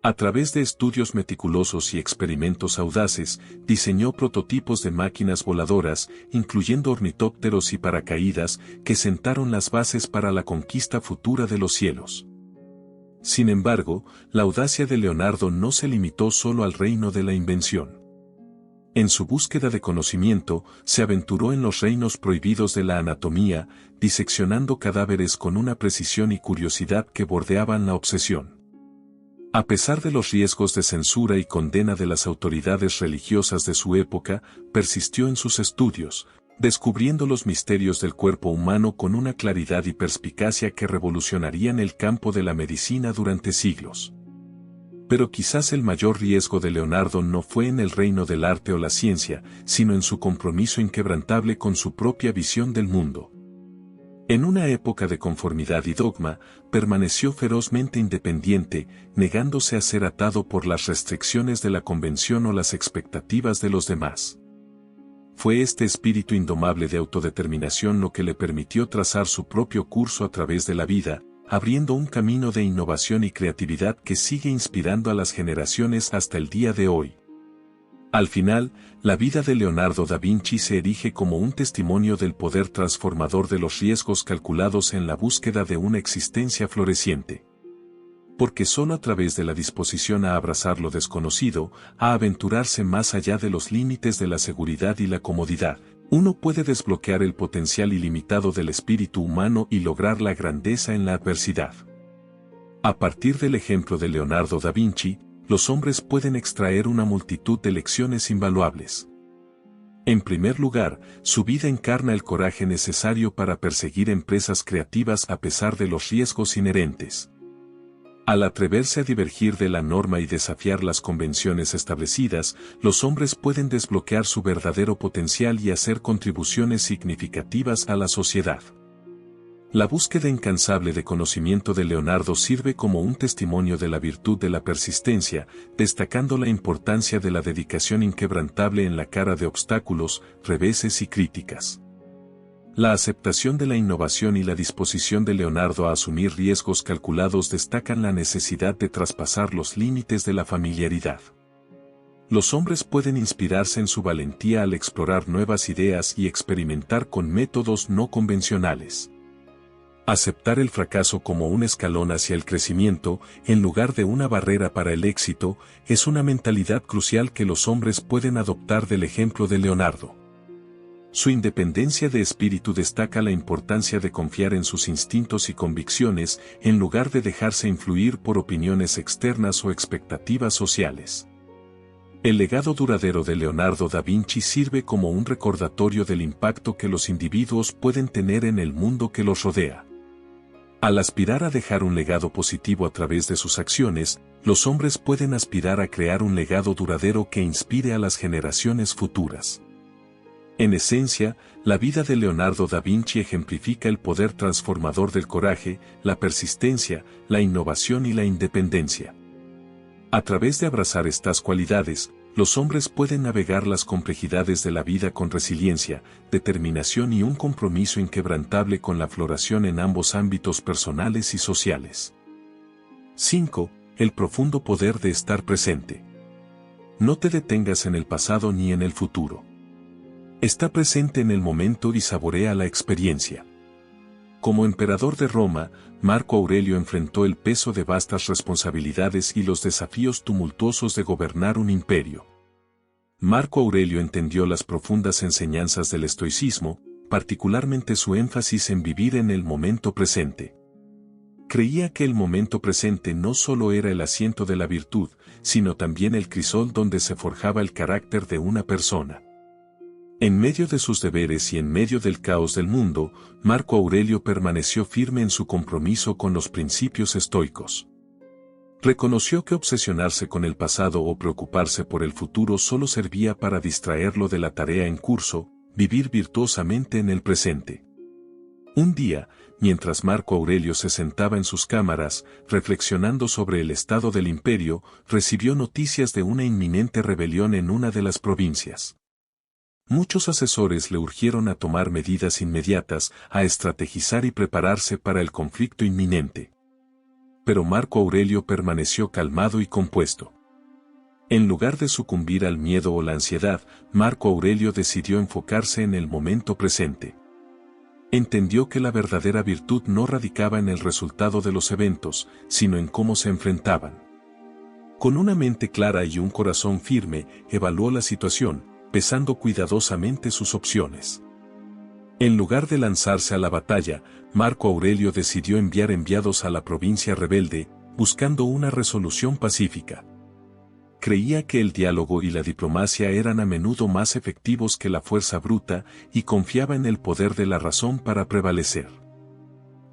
A través de estudios meticulosos y experimentos audaces, diseñó prototipos de máquinas voladoras, incluyendo ornitópteros y paracaídas, que sentaron las bases para la conquista futura de los cielos. Sin embargo, la audacia de Leonardo no se limitó solo al reino de la invención. En su búsqueda de conocimiento, se aventuró en los reinos prohibidos de la anatomía, diseccionando cadáveres con una precisión y curiosidad que bordeaban la obsesión. A pesar de los riesgos de censura y condena de las autoridades religiosas de su época, persistió en sus estudios, descubriendo los misterios del cuerpo humano con una claridad y perspicacia que revolucionarían el campo de la medicina durante siglos. Pero quizás el mayor riesgo de Leonardo no fue en el reino del arte o la ciencia, sino en su compromiso inquebrantable con su propia visión del mundo. En una época de conformidad y dogma, permaneció ferozmente independiente, negándose a ser atado por las restricciones de la convención o las expectativas de los demás. Fue este espíritu indomable de autodeterminación lo que le permitió trazar su propio curso a través de la vida, abriendo un camino de innovación y creatividad que sigue inspirando a las generaciones hasta el día de hoy. Al final, la vida de Leonardo da Vinci se erige como un testimonio del poder transformador de los riesgos calculados en la búsqueda de una existencia floreciente. Porque solo a través de la disposición a abrazar lo desconocido, a aventurarse más allá de los límites de la seguridad y la comodidad, uno puede desbloquear el potencial ilimitado del espíritu humano y lograr la grandeza en la adversidad. A partir del ejemplo de Leonardo da Vinci, los hombres pueden extraer una multitud de lecciones invaluables. En primer lugar, su vida encarna el coraje necesario para perseguir empresas creativas a pesar de los riesgos inherentes. Al atreverse a divergir de la norma y desafiar las convenciones establecidas, los hombres pueden desbloquear su verdadero potencial y hacer contribuciones significativas a la sociedad. La búsqueda incansable de conocimiento de Leonardo sirve como un testimonio de la virtud de la persistencia, destacando la importancia de la dedicación inquebrantable en la cara de obstáculos, reveses y críticas. La aceptación de la innovación y la disposición de Leonardo a asumir riesgos calculados destacan la necesidad de traspasar los límites de la familiaridad. Los hombres pueden inspirarse en su valentía al explorar nuevas ideas y experimentar con métodos no convencionales. Aceptar el fracaso como un escalón hacia el crecimiento, en lugar de una barrera para el éxito, es una mentalidad crucial que los hombres pueden adoptar del ejemplo de Leonardo. Su independencia de espíritu destaca la importancia de confiar en sus instintos y convicciones, en lugar de dejarse influir por opiniones externas o expectativas sociales. El legado duradero de Leonardo da Vinci sirve como un recordatorio del impacto que los individuos pueden tener en el mundo que los rodea. Al aspirar a dejar un legado positivo a través de sus acciones, los hombres pueden aspirar a crear un legado duradero que inspire a las generaciones futuras. En esencia, la vida de Leonardo da Vinci ejemplifica el poder transformador del coraje, la persistencia, la innovación y la independencia. A través de abrazar estas cualidades, los hombres pueden navegar las complejidades de la vida con resiliencia, determinación y un compromiso inquebrantable con la floración en ambos ámbitos personales y sociales. 5. El profundo poder de estar presente. No te detengas en el pasado ni en el futuro. Está presente en el momento y saborea la experiencia. Como emperador de Roma, Marco Aurelio enfrentó el peso de vastas responsabilidades y los desafíos tumultuosos de gobernar un imperio. Marco Aurelio entendió las profundas enseñanzas del estoicismo, particularmente su énfasis en vivir en el momento presente. Creía que el momento presente no solo era el asiento de la virtud, sino también el crisol donde se forjaba el carácter de una persona. En medio de sus deberes y en medio del caos del mundo, Marco Aurelio permaneció firme en su compromiso con los principios estoicos. Reconoció que obsesionarse con el pasado o preocuparse por el futuro solo servía para distraerlo de la tarea en curso, vivir virtuosamente en el presente. Un día, mientras Marco Aurelio se sentaba en sus cámaras, reflexionando sobre el estado del imperio, recibió noticias de una inminente rebelión en una de las provincias. Muchos asesores le urgieron a tomar medidas inmediatas, a estrategizar y prepararse para el conflicto inminente. Pero Marco Aurelio permaneció calmado y compuesto. En lugar de sucumbir al miedo o la ansiedad, Marco Aurelio decidió enfocarse en el momento presente. Entendió que la verdadera virtud no radicaba en el resultado de los eventos, sino en cómo se enfrentaban. Con una mente clara y un corazón firme, evaluó la situación, pesando cuidadosamente sus opciones. En lugar de lanzarse a la batalla, Marco Aurelio decidió enviar enviados a la provincia rebelde, buscando una resolución pacífica. Creía que el diálogo y la diplomacia eran a menudo más efectivos que la fuerza bruta y confiaba en el poder de la razón para prevalecer.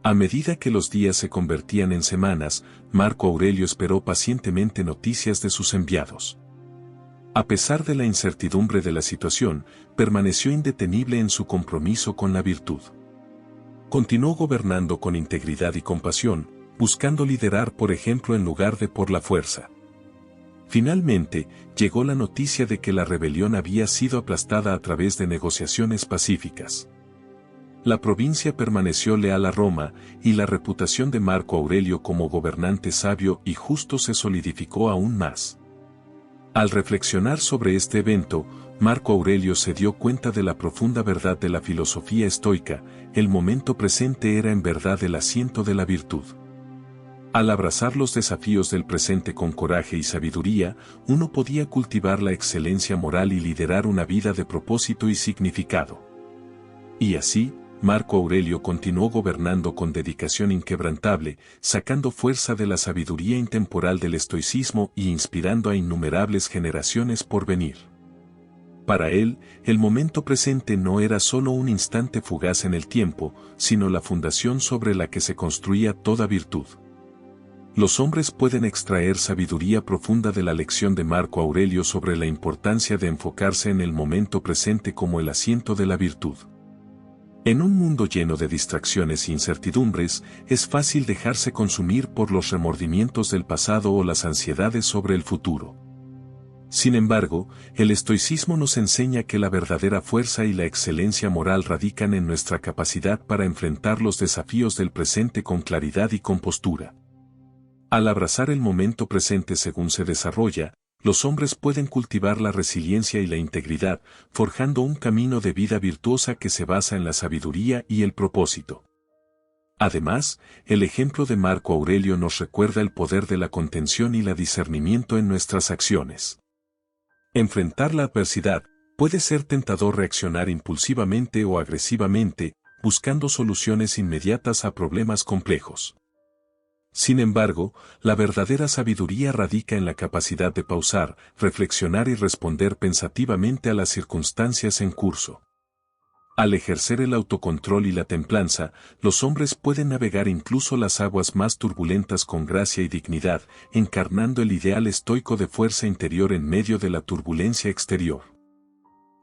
A medida que los días se convertían en semanas, Marco Aurelio esperó pacientemente noticias de sus enviados. A pesar de la incertidumbre de la situación, permaneció indetenible en su compromiso con la virtud. Continuó gobernando con integridad y compasión, buscando liderar por ejemplo en lugar de por la fuerza. Finalmente, llegó la noticia de que la rebelión había sido aplastada a través de negociaciones pacíficas. La provincia permaneció leal a Roma, y la reputación de Marco Aurelio como gobernante sabio y justo se solidificó aún más. Al reflexionar sobre este evento, Marco Aurelio se dio cuenta de la profunda verdad de la filosofía estoica: el momento presente era en verdad el asiento de la virtud. Al abrazar los desafíos del presente con coraje y sabiduría, uno podía cultivar la excelencia moral y liderar una vida de propósito y significado. Y así, Marco Aurelio continuó gobernando con dedicación inquebrantable, sacando fuerza de la sabiduría intemporal del estoicismo y inspirando a innumerables generaciones por venir. Para él, el momento presente no era solo un instante fugaz en el tiempo, sino la fundación sobre la que se construía toda virtud. Los hombres pueden extraer sabiduría profunda de la lección de Marco Aurelio sobre la importancia de enfocarse en el momento presente como el asiento de la virtud. En un mundo lleno de distracciones e incertidumbres, es fácil dejarse consumir por los remordimientos del pasado o las ansiedades sobre el futuro. Sin embargo, el estoicismo nos enseña que la verdadera fuerza y la excelencia moral radican en nuestra capacidad para enfrentar los desafíos del presente con claridad y compostura. Al abrazar el momento presente según se desarrolla, los hombres pueden cultivar la resiliencia y la integridad, forjando un camino de vida virtuosa que se basa en la sabiduría y el propósito. Además, el ejemplo de Marco Aurelio nos recuerda el poder de la contención y el discernimiento en nuestras acciones. Enfrentar la adversidad puede ser tentador reaccionar impulsivamente o agresivamente, buscando soluciones inmediatas a problemas complejos. Sin embargo, la verdadera sabiduría radica en la capacidad de pausar, reflexionar y responder pensativamente a las circunstancias en curso. Al ejercer el autocontrol y la templanza, los hombres pueden navegar incluso las aguas más turbulentas con gracia y dignidad, encarnando el ideal estoico de fuerza interior en medio de la turbulencia exterior.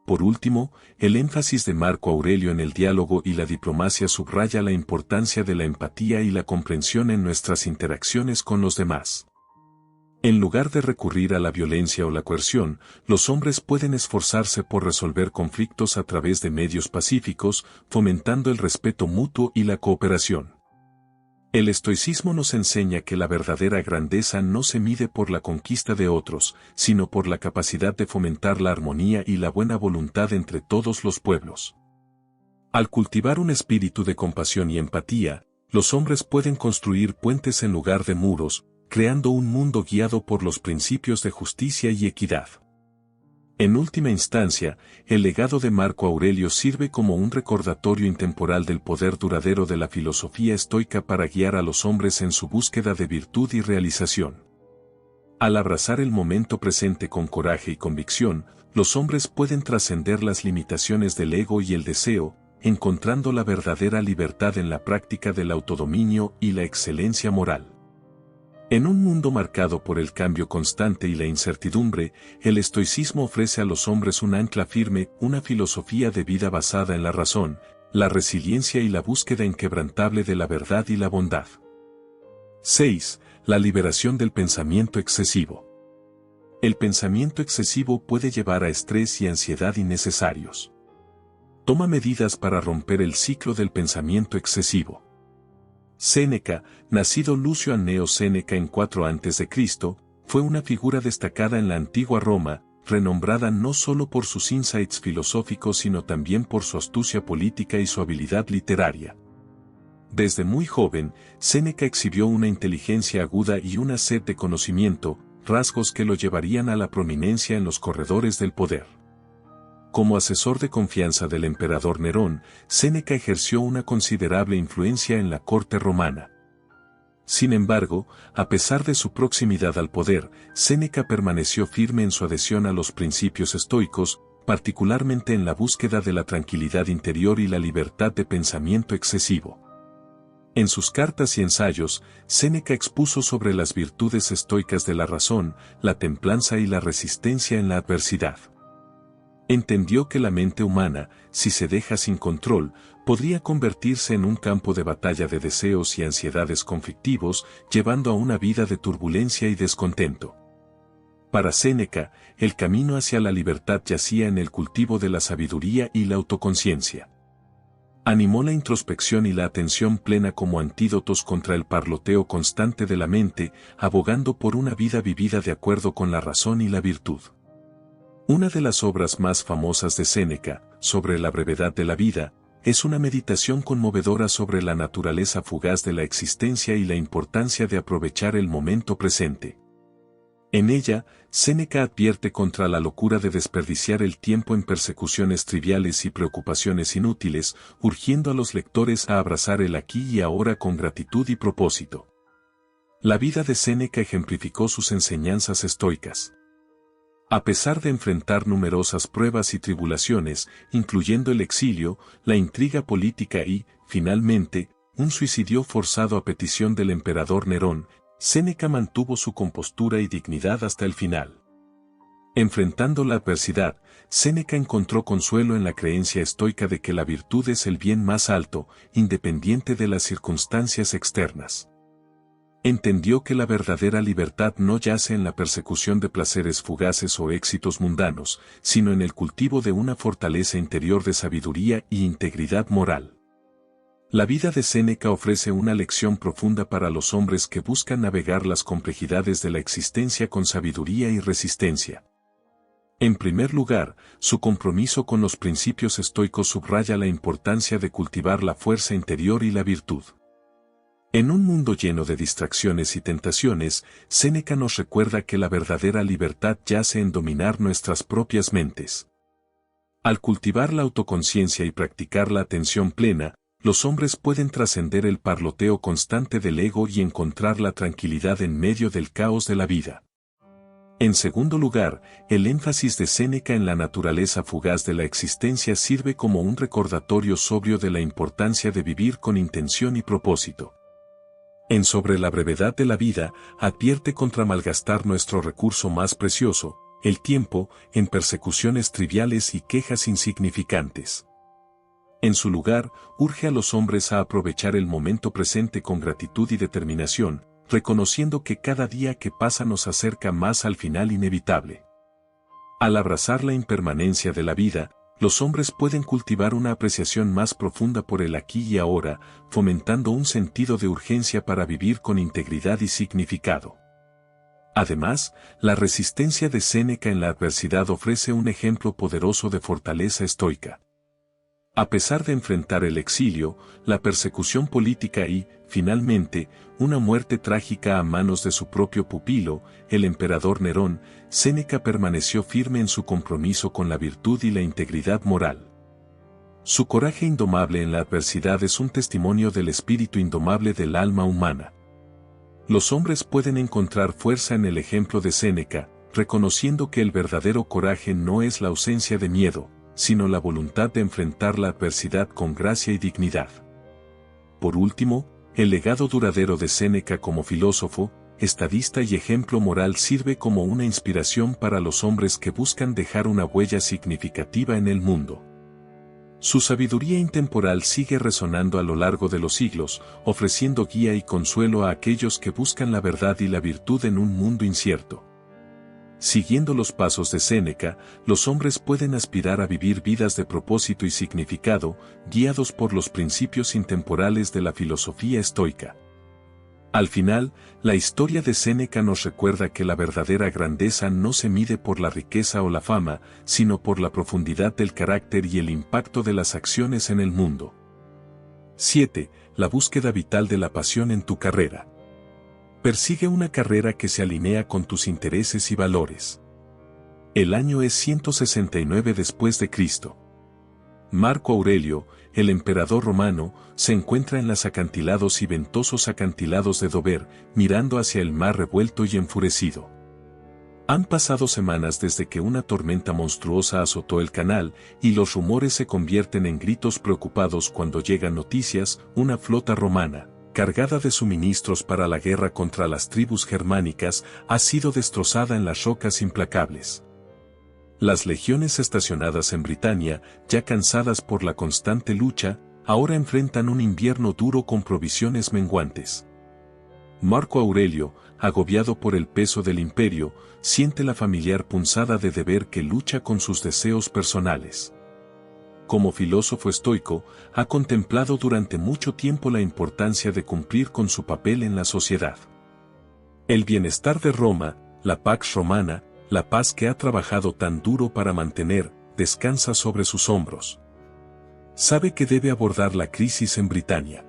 Por último, el énfasis de Marco Aurelio en el diálogo y la diplomacia subraya la importancia de la empatía y la comprensión en nuestras interacciones con los demás. En lugar de recurrir a la violencia o la coerción, los hombres pueden esforzarse por resolver conflictos a través de medios pacíficos, fomentando el respeto mutuo y la cooperación. El estoicismo nos enseña que la verdadera grandeza no se mide por la conquista de otros, sino por la capacidad de fomentar la armonía y la buena voluntad entre todos los pueblos. Al cultivar un espíritu de compasión y empatía, los hombres pueden construir puentes en lugar de muros, creando un mundo guiado por los principios de justicia y equidad. En última instancia, el legado de Marco Aurelio sirve como un recordatorio intemporal del poder duradero de la filosofía estoica para guiar a los hombres en su búsqueda de virtud y realización. Al abrazar el momento presente con coraje y convicción, los hombres pueden trascender las limitaciones del ego y el deseo, encontrando la verdadera libertad en la práctica del autodominio y la excelencia moral. En un mundo marcado por el cambio constante y la incertidumbre, el estoicismo ofrece a los hombres un ancla firme, una filosofía de vida basada en la razón, la resiliencia y la búsqueda inquebrantable de la verdad y la bondad. 6. La liberación del pensamiento excesivo. El pensamiento excesivo puede llevar a estrés y ansiedad innecesarios. Toma medidas para romper el ciclo del pensamiento excesivo. Séneca, nacido Lucio Anneo Séneca en 4 a.C., fue una figura destacada en la antigua Roma, renombrada no solo por sus insights filosóficos sino también por su astucia política y su habilidad literaria. Desde muy joven, Séneca exhibió una inteligencia aguda y una sed de conocimiento, rasgos que lo llevarían a la prominencia en los corredores del poder. Como asesor de confianza del emperador Nerón, Séneca ejerció una considerable influencia en la corte romana. Sin embargo, a pesar de su proximidad al poder, Séneca permaneció firme en su adhesión a los principios estoicos, particularmente en la búsqueda de la tranquilidad interior y la libertad de pensamiento excesivo. En sus cartas y ensayos, Séneca expuso sobre las virtudes estoicas de la razón, la templanza y la resistencia en la adversidad. Entendió que la mente humana, si se deja sin control, podría convertirse en un campo de batalla de deseos y ansiedades conflictivos, llevando a una vida de turbulencia y descontento. Para Séneca, el camino hacia la libertad yacía en el cultivo de la sabiduría y la autoconciencia. Animó la introspección y la atención plena como antídotos contra el parloteo constante de la mente, abogando por una vida vivida de acuerdo con la razón y la virtud. Una de las obras más famosas de Séneca, sobre la brevedad de la vida, es una meditación conmovedora sobre la naturaleza fugaz de la existencia y la importancia de aprovechar el momento presente. En ella, Séneca advierte contra la locura de desperdiciar el tiempo en persecuciones triviales y preocupaciones inútiles, urgiendo a los lectores a abrazar el aquí y ahora con gratitud y propósito. La vida de Séneca ejemplificó sus enseñanzas estoicas. A pesar de enfrentar numerosas pruebas y tribulaciones, incluyendo el exilio, la intriga política y, finalmente, un suicidio forzado a petición del emperador Nerón, Séneca mantuvo su compostura y dignidad hasta el final. Enfrentando la adversidad, Séneca encontró consuelo en la creencia estoica de que la virtud es el bien más alto, independiente de las circunstancias externas. Entendió que la verdadera libertad no yace en la persecución de placeres fugaces o éxitos mundanos, sino en el cultivo de una fortaleza interior de sabiduría y integridad moral. La vida de Séneca ofrece una lección profunda para los hombres que buscan navegar las complejidades de la existencia con sabiduría y resistencia. En primer lugar, su compromiso con los principios estoicos subraya la importancia de cultivar la fuerza interior y la virtud. En un mundo lleno de distracciones y tentaciones, Séneca nos recuerda que la verdadera libertad yace en dominar nuestras propias mentes. Al cultivar la autoconciencia y practicar la atención plena, los hombres pueden trascender el parloteo constante del ego y encontrar la tranquilidad en medio del caos de la vida. En segundo lugar, el énfasis de Séneca en la naturaleza fugaz de la existencia sirve como un recordatorio sobrio de la importancia de vivir con intención y propósito. En Sobre la brevedad de la vida, advierte contra malgastar nuestro recurso más precioso, el tiempo, en persecuciones triviales y quejas insignificantes. En su lugar, urge a los hombres a aprovechar el momento presente con gratitud y determinación, reconociendo que cada día que pasa nos acerca más al final inevitable. Al abrazar la impermanencia de la vida, los hombres pueden cultivar una apreciación más profunda por el aquí y ahora, fomentando un sentido de urgencia para vivir con integridad y significado. Además, la resistencia de Séneca en la adversidad ofrece un ejemplo poderoso de fortaleza estoica. A pesar de enfrentar el exilio, la persecución política y, finalmente, una muerte trágica a manos de su propio pupilo, el emperador Nerón, Séneca permaneció firme en su compromiso con la virtud y la integridad moral. Su coraje indomable en la adversidad es un testimonio del espíritu indomable del alma humana. Los hombres pueden encontrar fuerza en el ejemplo de Séneca, reconociendo que el verdadero coraje no es la ausencia de miedo, sino la voluntad de enfrentar la adversidad con gracia y dignidad. Por último, el legado duradero de Séneca como filósofo, estadista y ejemplo moral sirve como una inspiración para los hombres que buscan dejar una huella significativa en el mundo. Su sabiduría intemporal sigue resonando a lo largo de los siglos, ofreciendo guía y consuelo a aquellos que buscan la verdad y la virtud en un mundo incierto. Siguiendo los pasos de Séneca, los hombres pueden aspirar a vivir vidas de propósito y significado, guiados por los principios intemporales de la filosofía estoica. Al final, la historia de Séneca nos recuerda que la verdadera grandeza no se mide por la riqueza o la fama, sino por la profundidad del carácter y el impacto de las acciones en el mundo. 7. La búsqueda vital de la pasión en tu carrera. Persigue una carrera que se alinea con tus intereses y valores. El año es 169 después de Cristo. Marco Aurelio, el emperador romano, se encuentra en los acantilados y ventosos acantilados de Dover, mirando hacia el mar revuelto y enfurecido. Han pasado semanas desde que una tormenta monstruosa azotó el canal, y los rumores se convierten en gritos preocupados cuando llegan noticias: una flota romana, cargada de suministros para la guerra contra las tribus germánicas, ha sido destrozada en las rocas implacables. Las legiones estacionadas en Britania, ya cansadas por la constante lucha, ahora enfrentan un invierno duro con provisiones menguantes. Marco Aurelio, agobiado por el peso del imperio, siente la familiar punzada de deber que lucha con sus deseos personales. Como filósofo estoico, ha contemplado durante mucho tiempo la importancia de cumplir con su papel en la sociedad. El bienestar de Roma, la pax romana, la paz que ha trabajado tan duro para mantener, descansa sobre sus hombros. Sabe que debe abordar la crisis en Britania.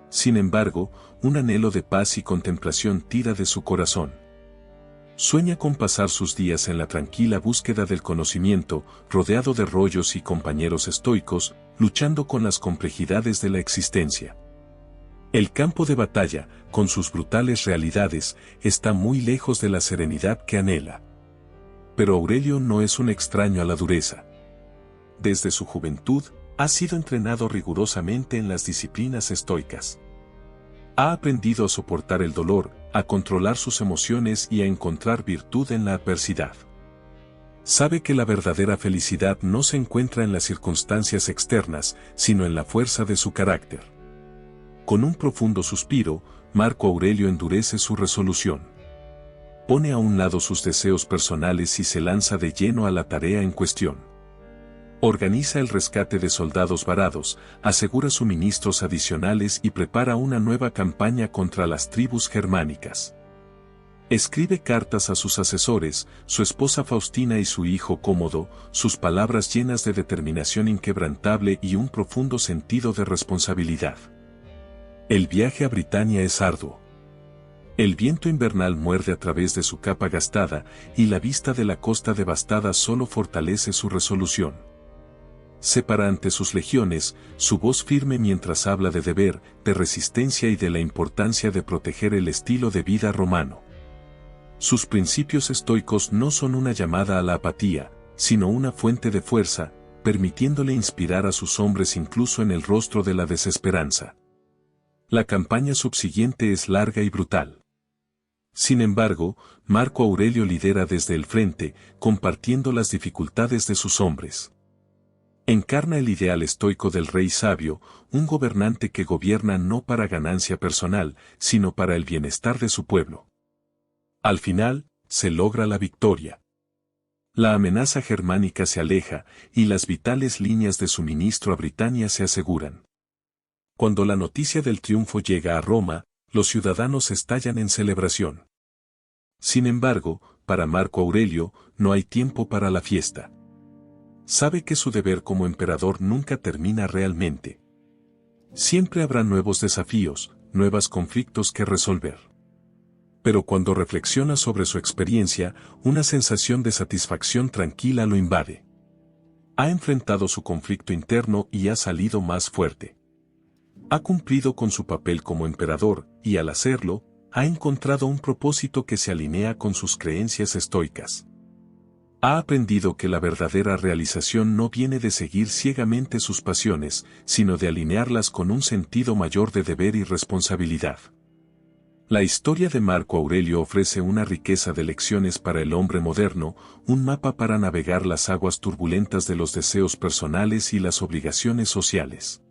Sin embargo, un anhelo de paz y contemplación tira de su corazón. Sueña con pasar sus días en la tranquila búsqueda del conocimiento, rodeado de rollos y compañeros estoicos, luchando con las complejidades de la existencia. El campo de batalla, con sus brutales realidades, está muy lejos de la serenidad que anhela. Pero Aurelio no es un extraño a la dureza. Desde su juventud, ha sido entrenado rigurosamente en las disciplinas estoicas. Ha aprendido a soportar el dolor, a controlar sus emociones y a encontrar virtud en la adversidad. Sabe que la verdadera felicidad no se encuentra en las circunstancias externas, sino en la fuerza de su carácter. Con un profundo suspiro, Marco Aurelio endurece su resolución. Pone a un lado sus deseos personales y se lanza de lleno a la tarea en cuestión. Organiza el rescate de soldados varados, asegura suministros adicionales y prepara una nueva campaña contra las tribus germánicas. Escribe cartas a sus asesores, su esposa Faustina y su hijo Cómodo, sus palabras llenas de determinación inquebrantable y un profundo sentido de responsabilidad. El viaje a Britania es arduo. El viento invernal muerde a través de su capa gastada y la vista de la costa devastada solo fortalece su resolución. Se para ante sus legiones, su voz firme mientras habla de deber, de resistencia y de la importancia de proteger el estilo de vida romano. Sus principios estoicos no son una llamada a la apatía, sino una fuente de fuerza, permitiéndole inspirar a sus hombres incluso en el rostro de la desesperanza. La campaña subsiguiente es larga y brutal. Sin embargo, Marco Aurelio lidera desde el frente, compartiendo las dificultades de sus hombres. Encarna el ideal estoico del rey sabio, un gobernante que gobierna no para ganancia personal, sino para el bienestar de su pueblo. Al final, se logra la victoria. La amenaza germánica se aleja, y las vitales líneas de suministro a Britania se aseguran. Cuando la noticia del triunfo llega a Roma, los ciudadanos estallan en celebración. Sin embargo, para Marco Aurelio, no hay tiempo para la fiesta. Sabe que su deber como emperador nunca termina realmente. Siempre habrá nuevos desafíos, nuevos conflictos que resolver. Pero cuando reflexiona sobre su experiencia, una sensación de satisfacción tranquila lo invade. Ha enfrentado su conflicto interno y ha salido más fuerte. Ha cumplido con su papel como emperador, y al hacerlo, ha encontrado un propósito que se alinea con sus creencias estoicas. Ha aprendido que la verdadera realización no viene de seguir ciegamente sus pasiones, sino de alinearlas con un sentido mayor de deber y responsabilidad. La historia de Marco Aurelio ofrece una riqueza de lecciones para el hombre moderno, un mapa para navegar las aguas turbulentas de los deseos personales y las obligaciones sociales.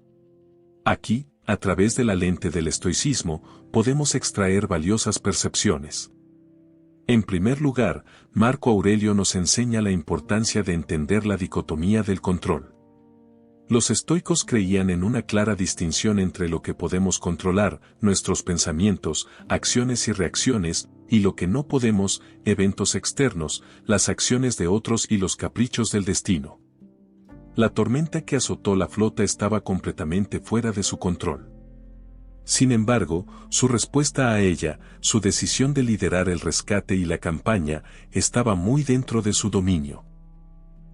Aquí, a través de la lente del estoicismo, podemos extraer valiosas percepciones. En primer lugar, Marco Aurelio nos enseña la importancia de entender la dicotomía del control. Los estoicos creían en una clara distinción entre lo que podemos controlar, nuestros pensamientos, acciones y reacciones, y lo que no podemos, eventos externos, las acciones de otros y los caprichos del destino. La tormenta que azotó la flota estaba completamente fuera de su control. Sin embargo, su respuesta a ella, su decisión de liderar el rescate y la campaña, estaba muy dentro de su dominio.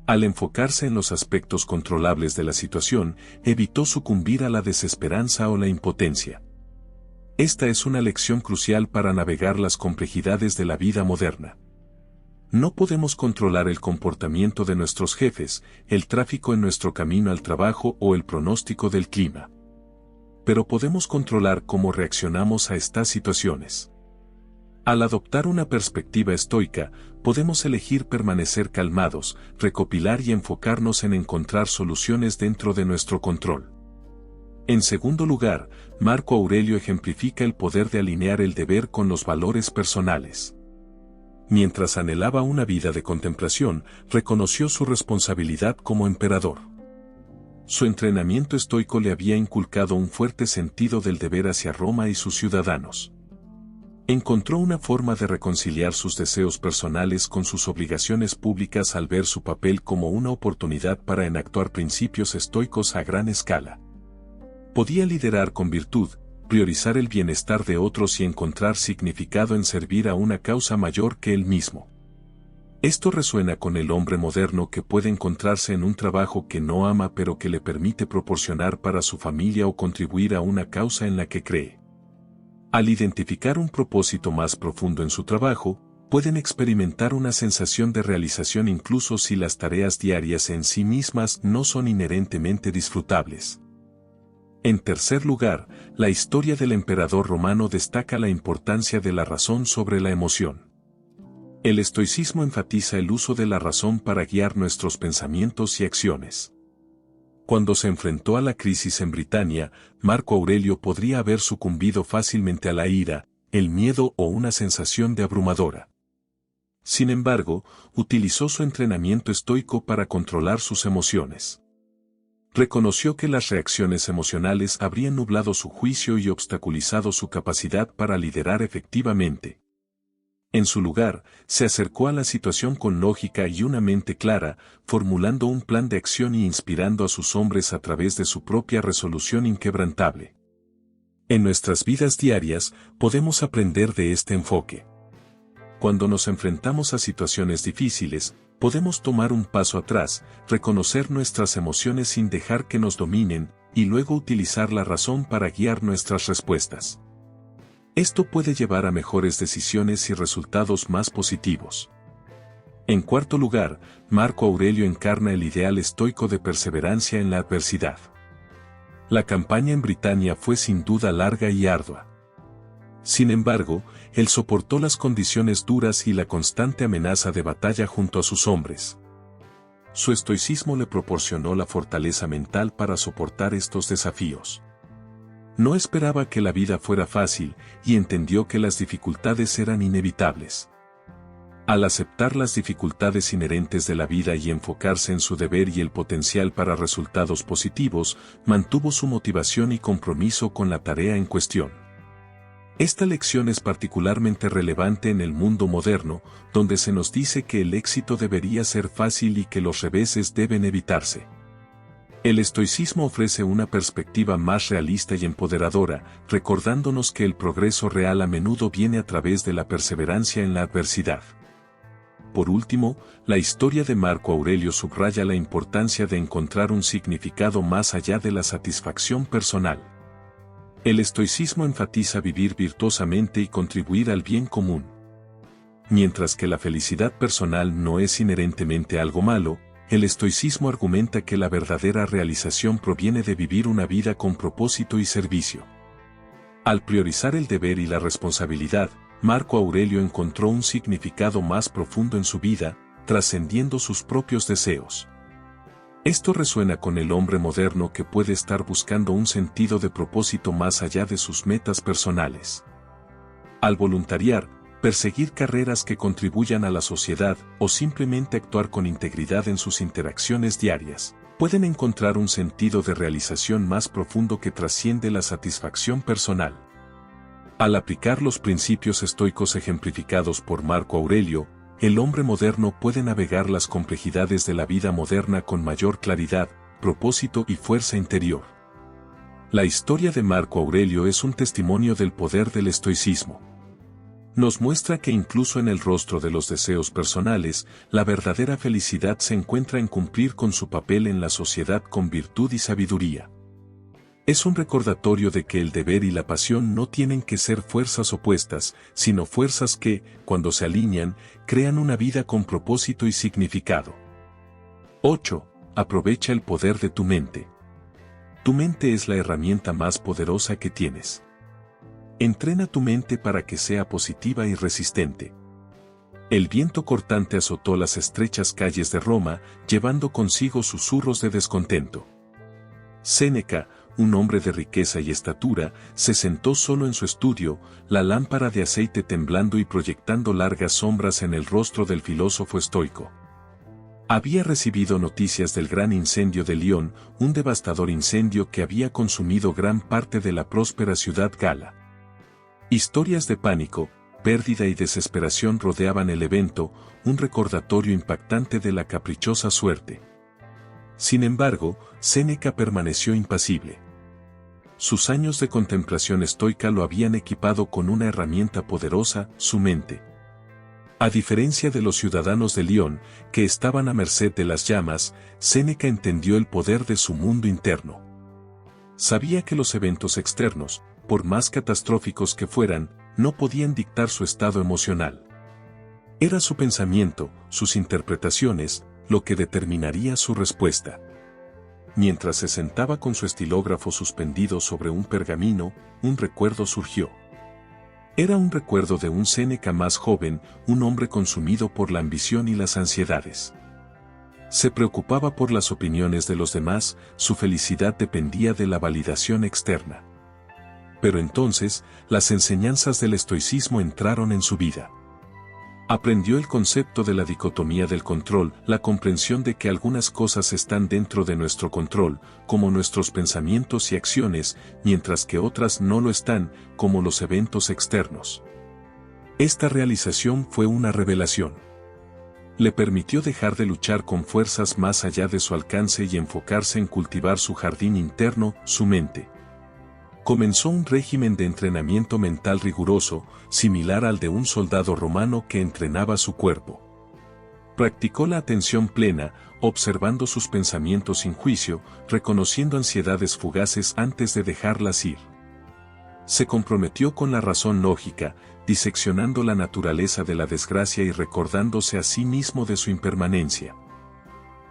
Al enfocarse en los aspectos controlables de la situación, evitó sucumbir a la desesperanza o la impotencia. Esta es una lección crucial para navegar las complejidades de la vida moderna. No podemos controlar el comportamiento de nuestros jefes, el tráfico en nuestro camino al trabajo o el pronóstico del clima. Pero podemos controlar cómo reaccionamos a estas situaciones. Al adoptar una perspectiva estoica, podemos elegir permanecer calmados, recopilar y enfocarnos en encontrar soluciones dentro de nuestro control. En segundo lugar, Marco Aurelio ejemplifica el poder de alinear el deber con los valores personales. Mientras anhelaba una vida de contemplación, reconoció su responsabilidad como emperador. Su entrenamiento estoico le había inculcado un fuerte sentido del deber hacia Roma y sus ciudadanos. Encontró una forma de reconciliar sus deseos personales con sus obligaciones públicas al ver su papel como una oportunidad para enactuar principios estoicos a gran escala. Podía liderar con virtud, priorizar el bienestar de otros y encontrar significado en servir a una causa mayor que él mismo. Esto resuena con el hombre moderno que puede encontrarse en un trabajo que no ama pero que le permite proporcionar para su familia o contribuir a una causa en la que cree. Al identificar un propósito más profundo en su trabajo, pueden experimentar una sensación de realización incluso si las tareas diarias en sí mismas no son inherentemente disfrutables. En tercer lugar, la historia del emperador romano destaca la importancia de la razón sobre la emoción. El estoicismo enfatiza el uso de la razón para guiar nuestros pensamientos y acciones. Cuando se enfrentó a la crisis en Britania, Marco Aurelio podría haber sucumbido fácilmente a la ira, el miedo o una sensación de abrumadora. Sin embargo, utilizó su entrenamiento estoico para controlar sus emociones. Reconoció que las reacciones emocionales habrían nublado su juicio y obstaculizado su capacidad para liderar efectivamente. En su lugar, se acercó a la situación con lógica y una mente clara, formulando un plan de acción y inspirando a sus hombres a través de su propia resolución inquebrantable. En nuestras vidas diarias, podemos aprender de este enfoque. Cuando nos enfrentamos a situaciones difíciles, podemos tomar un paso atrás, reconocer nuestras emociones sin dejar que nos dominen, y luego utilizar la razón para guiar nuestras respuestas. Esto puede llevar a mejores decisiones y resultados más positivos. En cuarto lugar, Marco Aurelio encarna el ideal estoico de perseverancia en la adversidad. La campaña en Britania fue sin duda larga y ardua. Sin embargo, él soportó las condiciones duras y la constante amenaza de batalla junto a sus hombres. Su estoicismo le proporcionó la fortaleza mental para soportar estos desafíos. No esperaba que la vida fuera fácil y entendió que las dificultades eran inevitables. Al aceptar las dificultades inherentes de la vida y enfocarse en su deber y el potencial para resultados positivos, mantuvo su motivación y compromiso con la tarea en cuestión. Esta lección es particularmente relevante en el mundo moderno, donde se nos dice que el éxito debería ser fácil y que los reveses deben evitarse. El estoicismo ofrece una perspectiva más realista y empoderadora, recordándonos que el progreso real a menudo viene a través de la perseverancia en la adversidad. Por último, la historia de Marco Aurelio subraya la importancia de encontrar un significado más allá de la satisfacción personal. El estoicismo enfatiza vivir virtuosamente y contribuir al bien común. Mientras que la felicidad personal no es inherentemente algo malo, el estoicismo argumenta que la verdadera realización proviene de vivir una vida con propósito y servicio. Al priorizar el deber y la responsabilidad, Marco Aurelio encontró un significado más profundo en su vida, trascendiendo sus propios deseos. Esto resuena con el hombre moderno que puede estar buscando un sentido de propósito más allá de sus metas personales. Al voluntariar, perseguir carreras que contribuyan a la sociedad o simplemente actuar con integridad en sus interacciones diarias, pueden encontrar un sentido de realización más profundo que trasciende la satisfacción personal. Al aplicar los principios estoicos ejemplificados por Marco Aurelio, el hombre moderno puede navegar las complejidades de la vida moderna con mayor claridad, propósito y fuerza interior. La historia de Marco Aurelio es un testimonio del poder del estoicismo. Nos muestra que incluso en el rostro de los deseos personales, la verdadera felicidad se encuentra en cumplir con su papel en la sociedad con virtud y sabiduría. Es un recordatorio de que el deber y la pasión no tienen que ser fuerzas opuestas, sino fuerzas que, cuando se alinean, crean una vida con propósito y significado. 8. Aprovecha el poder de tu mente. Tu mente es la herramienta más poderosa que tienes. Entrena tu mente para que sea positiva y resistente. El viento cortante azotó las estrechas calles de Roma, llevando consigo susurros de descontento. Séneca, un hombre de riqueza y estatura, se sentó solo en su estudio, la lámpara de aceite temblando y proyectando largas sombras en el rostro del filósofo estoico. Había recibido noticias del gran incendio de Lión, un devastador incendio que había consumido gran parte de la próspera ciudad gala. Historias de pánico, pérdida y desesperación rodeaban el evento, un recordatorio impactante de la caprichosa suerte. Sin embargo, Séneca permaneció impasible. Sus años de contemplación estoica lo habían equipado con una herramienta poderosa, su mente. A diferencia de los ciudadanos de Lión, que estaban a merced de las llamas, Séneca entendió el poder de su mundo interno. Sabía que los eventos externos, por más catastróficos que fueran, no podían dictar su estado emocional. Era su pensamiento, sus interpretaciones, lo que determinaría su respuesta. Mientras se sentaba con su estilógrafo suspendido sobre un pergamino, un recuerdo surgió. Era un recuerdo de un Séneca más joven, un hombre consumido por la ambición y las ansiedades. Se preocupaba por las opiniones de los demás, su felicidad dependía de la validación externa. Pero entonces, las enseñanzas del estoicismo entraron en su vida. Aprendió el concepto de la dicotomía del control, la comprensión de que algunas cosas están dentro de nuestro control, como nuestros pensamientos y acciones, mientras que otras no lo están, como los eventos externos. Esta realización fue una revelación. Le permitió dejar de luchar con fuerzas más allá de su alcance y enfocarse en cultivar su jardín interno, su mente. Comenzó un régimen de entrenamiento mental riguroso, similar al de un soldado romano que entrenaba su cuerpo. Practicó la atención plena, observando sus pensamientos sin juicio, reconociendo ansiedades fugaces antes de dejarlas ir. Se comprometió con la razón lógica, diseccionando la naturaleza de la desgracia y recordándose a sí mismo de su impermanencia.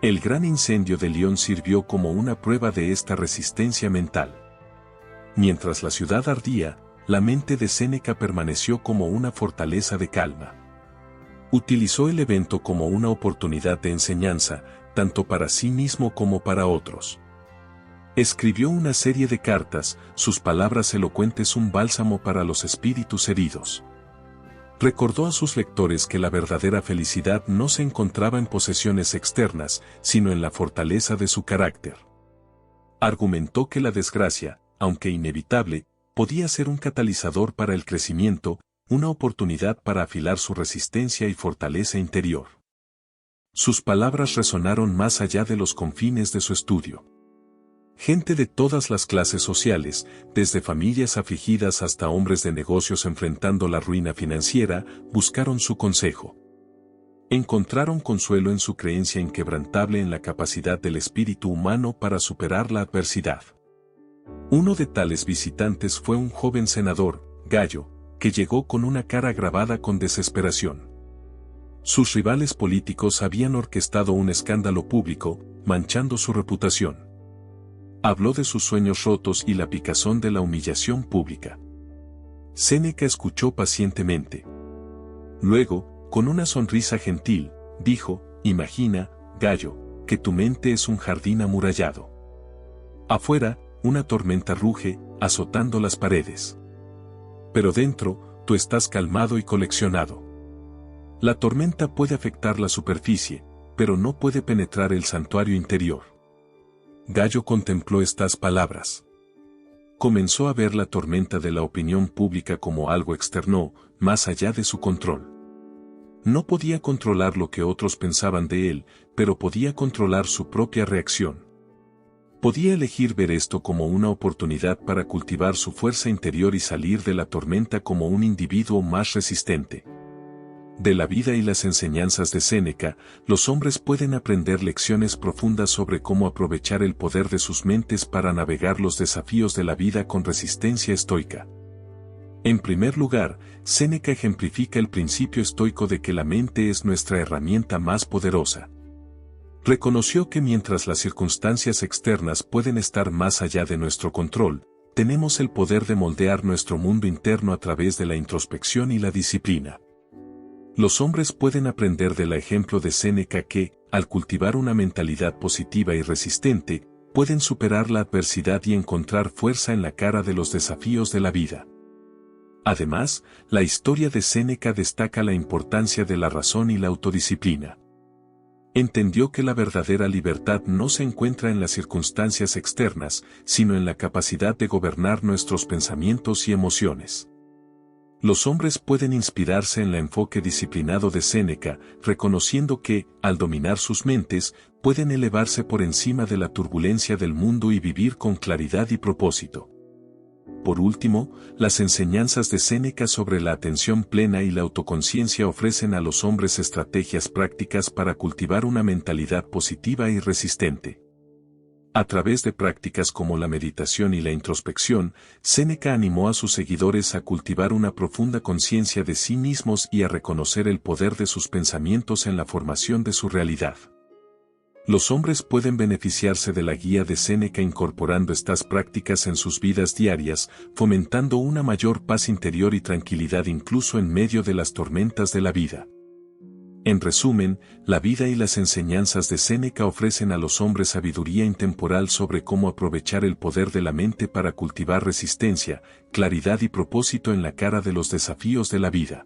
El gran incendio de Lyon sirvió como una prueba de esta resistencia mental. Mientras la ciudad ardía, la mente de Séneca permaneció como una fortaleza de calma. Utilizó el evento como una oportunidad de enseñanza, tanto para sí mismo como para otros. Escribió una serie de cartas, sus palabras elocuentes un bálsamo para los espíritus heridos. Recordó a sus lectores que la verdadera felicidad no se encontraba en posesiones externas, sino en la fortaleza de su carácter. Argumentó que la desgracia, aunque inevitable, podía ser un catalizador para el crecimiento, una oportunidad para afilar su resistencia y fortaleza interior. Sus palabras resonaron más allá de los confines de su estudio. Gente de todas las clases sociales, desde familias afligidas hasta hombres de negocios enfrentando la ruina financiera, buscaron su consejo. Encontraron consuelo en su creencia inquebrantable en la capacidad del espíritu humano para superar la adversidad. Uno de tales visitantes fue un joven senador, Gallo, que llegó con una cara grabada con desesperación. Sus rivales políticos habían orquestado un escándalo público, manchando su reputación. Habló de sus sueños rotos y la picazón de la humillación pública. Séneca escuchó pacientemente. Luego, con una sonrisa gentil, dijo: «Imagina, Gallo, que tu mente es un jardín amurallado. Afuera, una tormenta ruge, azotando las paredes. Pero dentro, tú estás calmado y coleccionado. La tormenta puede afectar la superficie, pero no puede penetrar el santuario interior». Gallo contempló estas palabras. Comenzó a ver la tormenta de la opinión pública como algo externo, más allá de su control. No podía controlar lo que otros pensaban de él, pero podía controlar su propia reacción. Podía elegir ver esto como una oportunidad para cultivar su fuerza interior y salir de la tormenta como un individuo más resistente. De la vida y las enseñanzas de Séneca, los hombres pueden aprender lecciones profundas sobre cómo aprovechar el poder de sus mentes para navegar los desafíos de la vida con resistencia estoica. En primer lugar, Séneca ejemplifica el principio estoico de que la mente es nuestra herramienta más poderosa. Reconoció que mientras las circunstancias externas pueden estar más allá de nuestro control, tenemos el poder de moldear nuestro mundo interno a través de la introspección y la disciplina. Los hombres pueden aprender del ejemplo de Séneca que, al cultivar una mentalidad positiva y resistente, pueden superar la adversidad y encontrar fuerza en la cara de los desafíos de la vida. Además, la historia de Séneca destaca la importancia de la razón y la autodisciplina. Entendió que la verdadera libertad no se encuentra en las circunstancias externas, sino en la capacidad de gobernar nuestros pensamientos y emociones. Los hombres pueden inspirarse en el enfoque disciplinado de Séneca, reconociendo que, al dominar sus mentes, pueden elevarse por encima de la turbulencia del mundo y vivir con claridad y propósito. Por último, las enseñanzas de Séneca sobre la atención plena y la autoconciencia ofrecen a los hombres estrategias prácticas para cultivar una mentalidad positiva y resistente. A través de prácticas como la meditación y la introspección, Séneca animó a sus seguidores a cultivar una profunda conciencia de sí mismos y a reconocer el poder de sus pensamientos en la formación de su realidad. Los hombres pueden beneficiarse de la guía de Séneca incorporando estas prácticas en sus vidas diarias, fomentando una mayor paz interior y tranquilidad incluso en medio de las tormentas de la vida. En resumen, la vida y las enseñanzas de Séneca ofrecen a los hombres sabiduría intemporal sobre cómo aprovechar el poder de la mente para cultivar resistencia, claridad y propósito en la cara de los desafíos de la vida.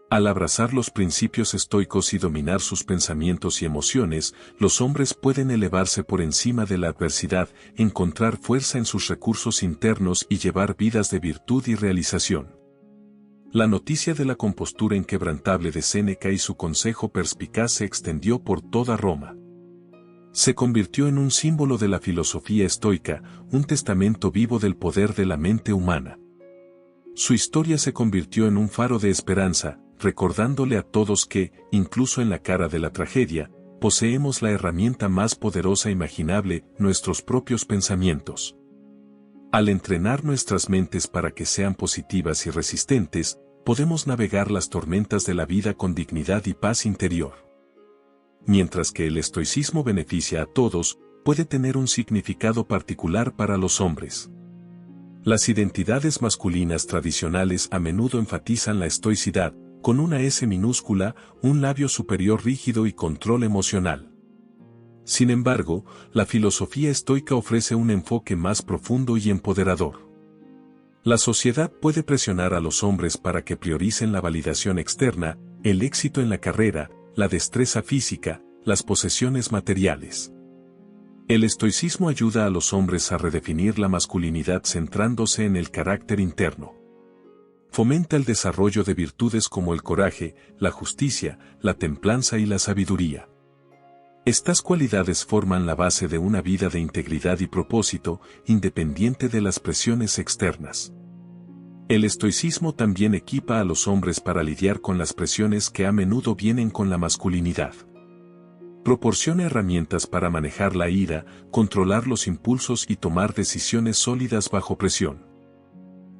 Al abrazar los principios estoicos y dominar sus pensamientos y emociones, los hombres pueden elevarse por encima de la adversidad, encontrar fuerza en sus recursos internos y llevar vidas de virtud y realización. La noticia de la compostura inquebrantable de Séneca y su consejo perspicaz se extendió por toda Roma. Se convirtió en un símbolo de la filosofía estoica, un testamento vivo del poder de la mente humana. Su historia se convirtió en un faro de esperanza, recordándole a todos que, incluso en la cara de la tragedia, poseemos la herramienta más poderosa imaginable, nuestros propios pensamientos. Al entrenar nuestras mentes para que sean positivas y resistentes, podemos navegar las tormentas de la vida con dignidad y paz interior. Mientras que el estoicismo beneficia a todos, puede tener un significado particular para los hombres. Las identidades masculinas tradicionales a menudo enfatizan la estoicidad, con una S minúscula, un labio superior rígido y control emocional. Sin embargo, la filosofía estoica ofrece un enfoque más profundo y empoderador. La sociedad puede presionar a los hombres para que prioricen la validación externa, el éxito en la carrera, la destreza física, las posesiones materiales. El estoicismo ayuda a los hombres a redefinir la masculinidad centrándose en el carácter interno. Fomenta el desarrollo de virtudes como el coraje, la justicia, la templanza y la sabiduría. Estas cualidades forman la base de una vida de integridad y propósito, independiente de las presiones externas. El estoicismo también equipa a los hombres para lidiar con las presiones que a menudo vienen con la masculinidad. Proporciona herramientas para manejar la ira, controlar los impulsos y tomar decisiones sólidas bajo presión.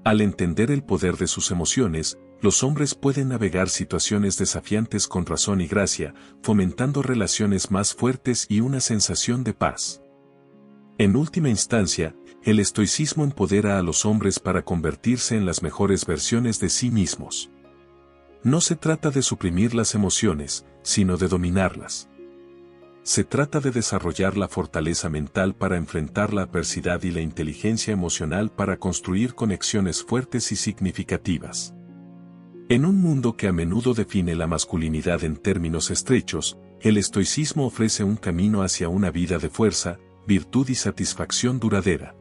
Al entender el poder de sus emociones, los hombres pueden navegar situaciones desafiantes con razón y gracia, fomentando relaciones más fuertes y una sensación de paz. En última instancia, el estoicismo empodera a los hombres para convertirse en las mejores versiones de sí mismos. No se trata de suprimir las emociones, sino de dominarlas. Se trata de desarrollar la fortaleza mental para enfrentar la adversidad y la inteligencia emocional para construir conexiones fuertes y significativas. En un mundo que a menudo define la masculinidad en términos estrechos, el estoicismo ofrece un camino hacia una vida de fuerza, virtud y satisfacción duradera.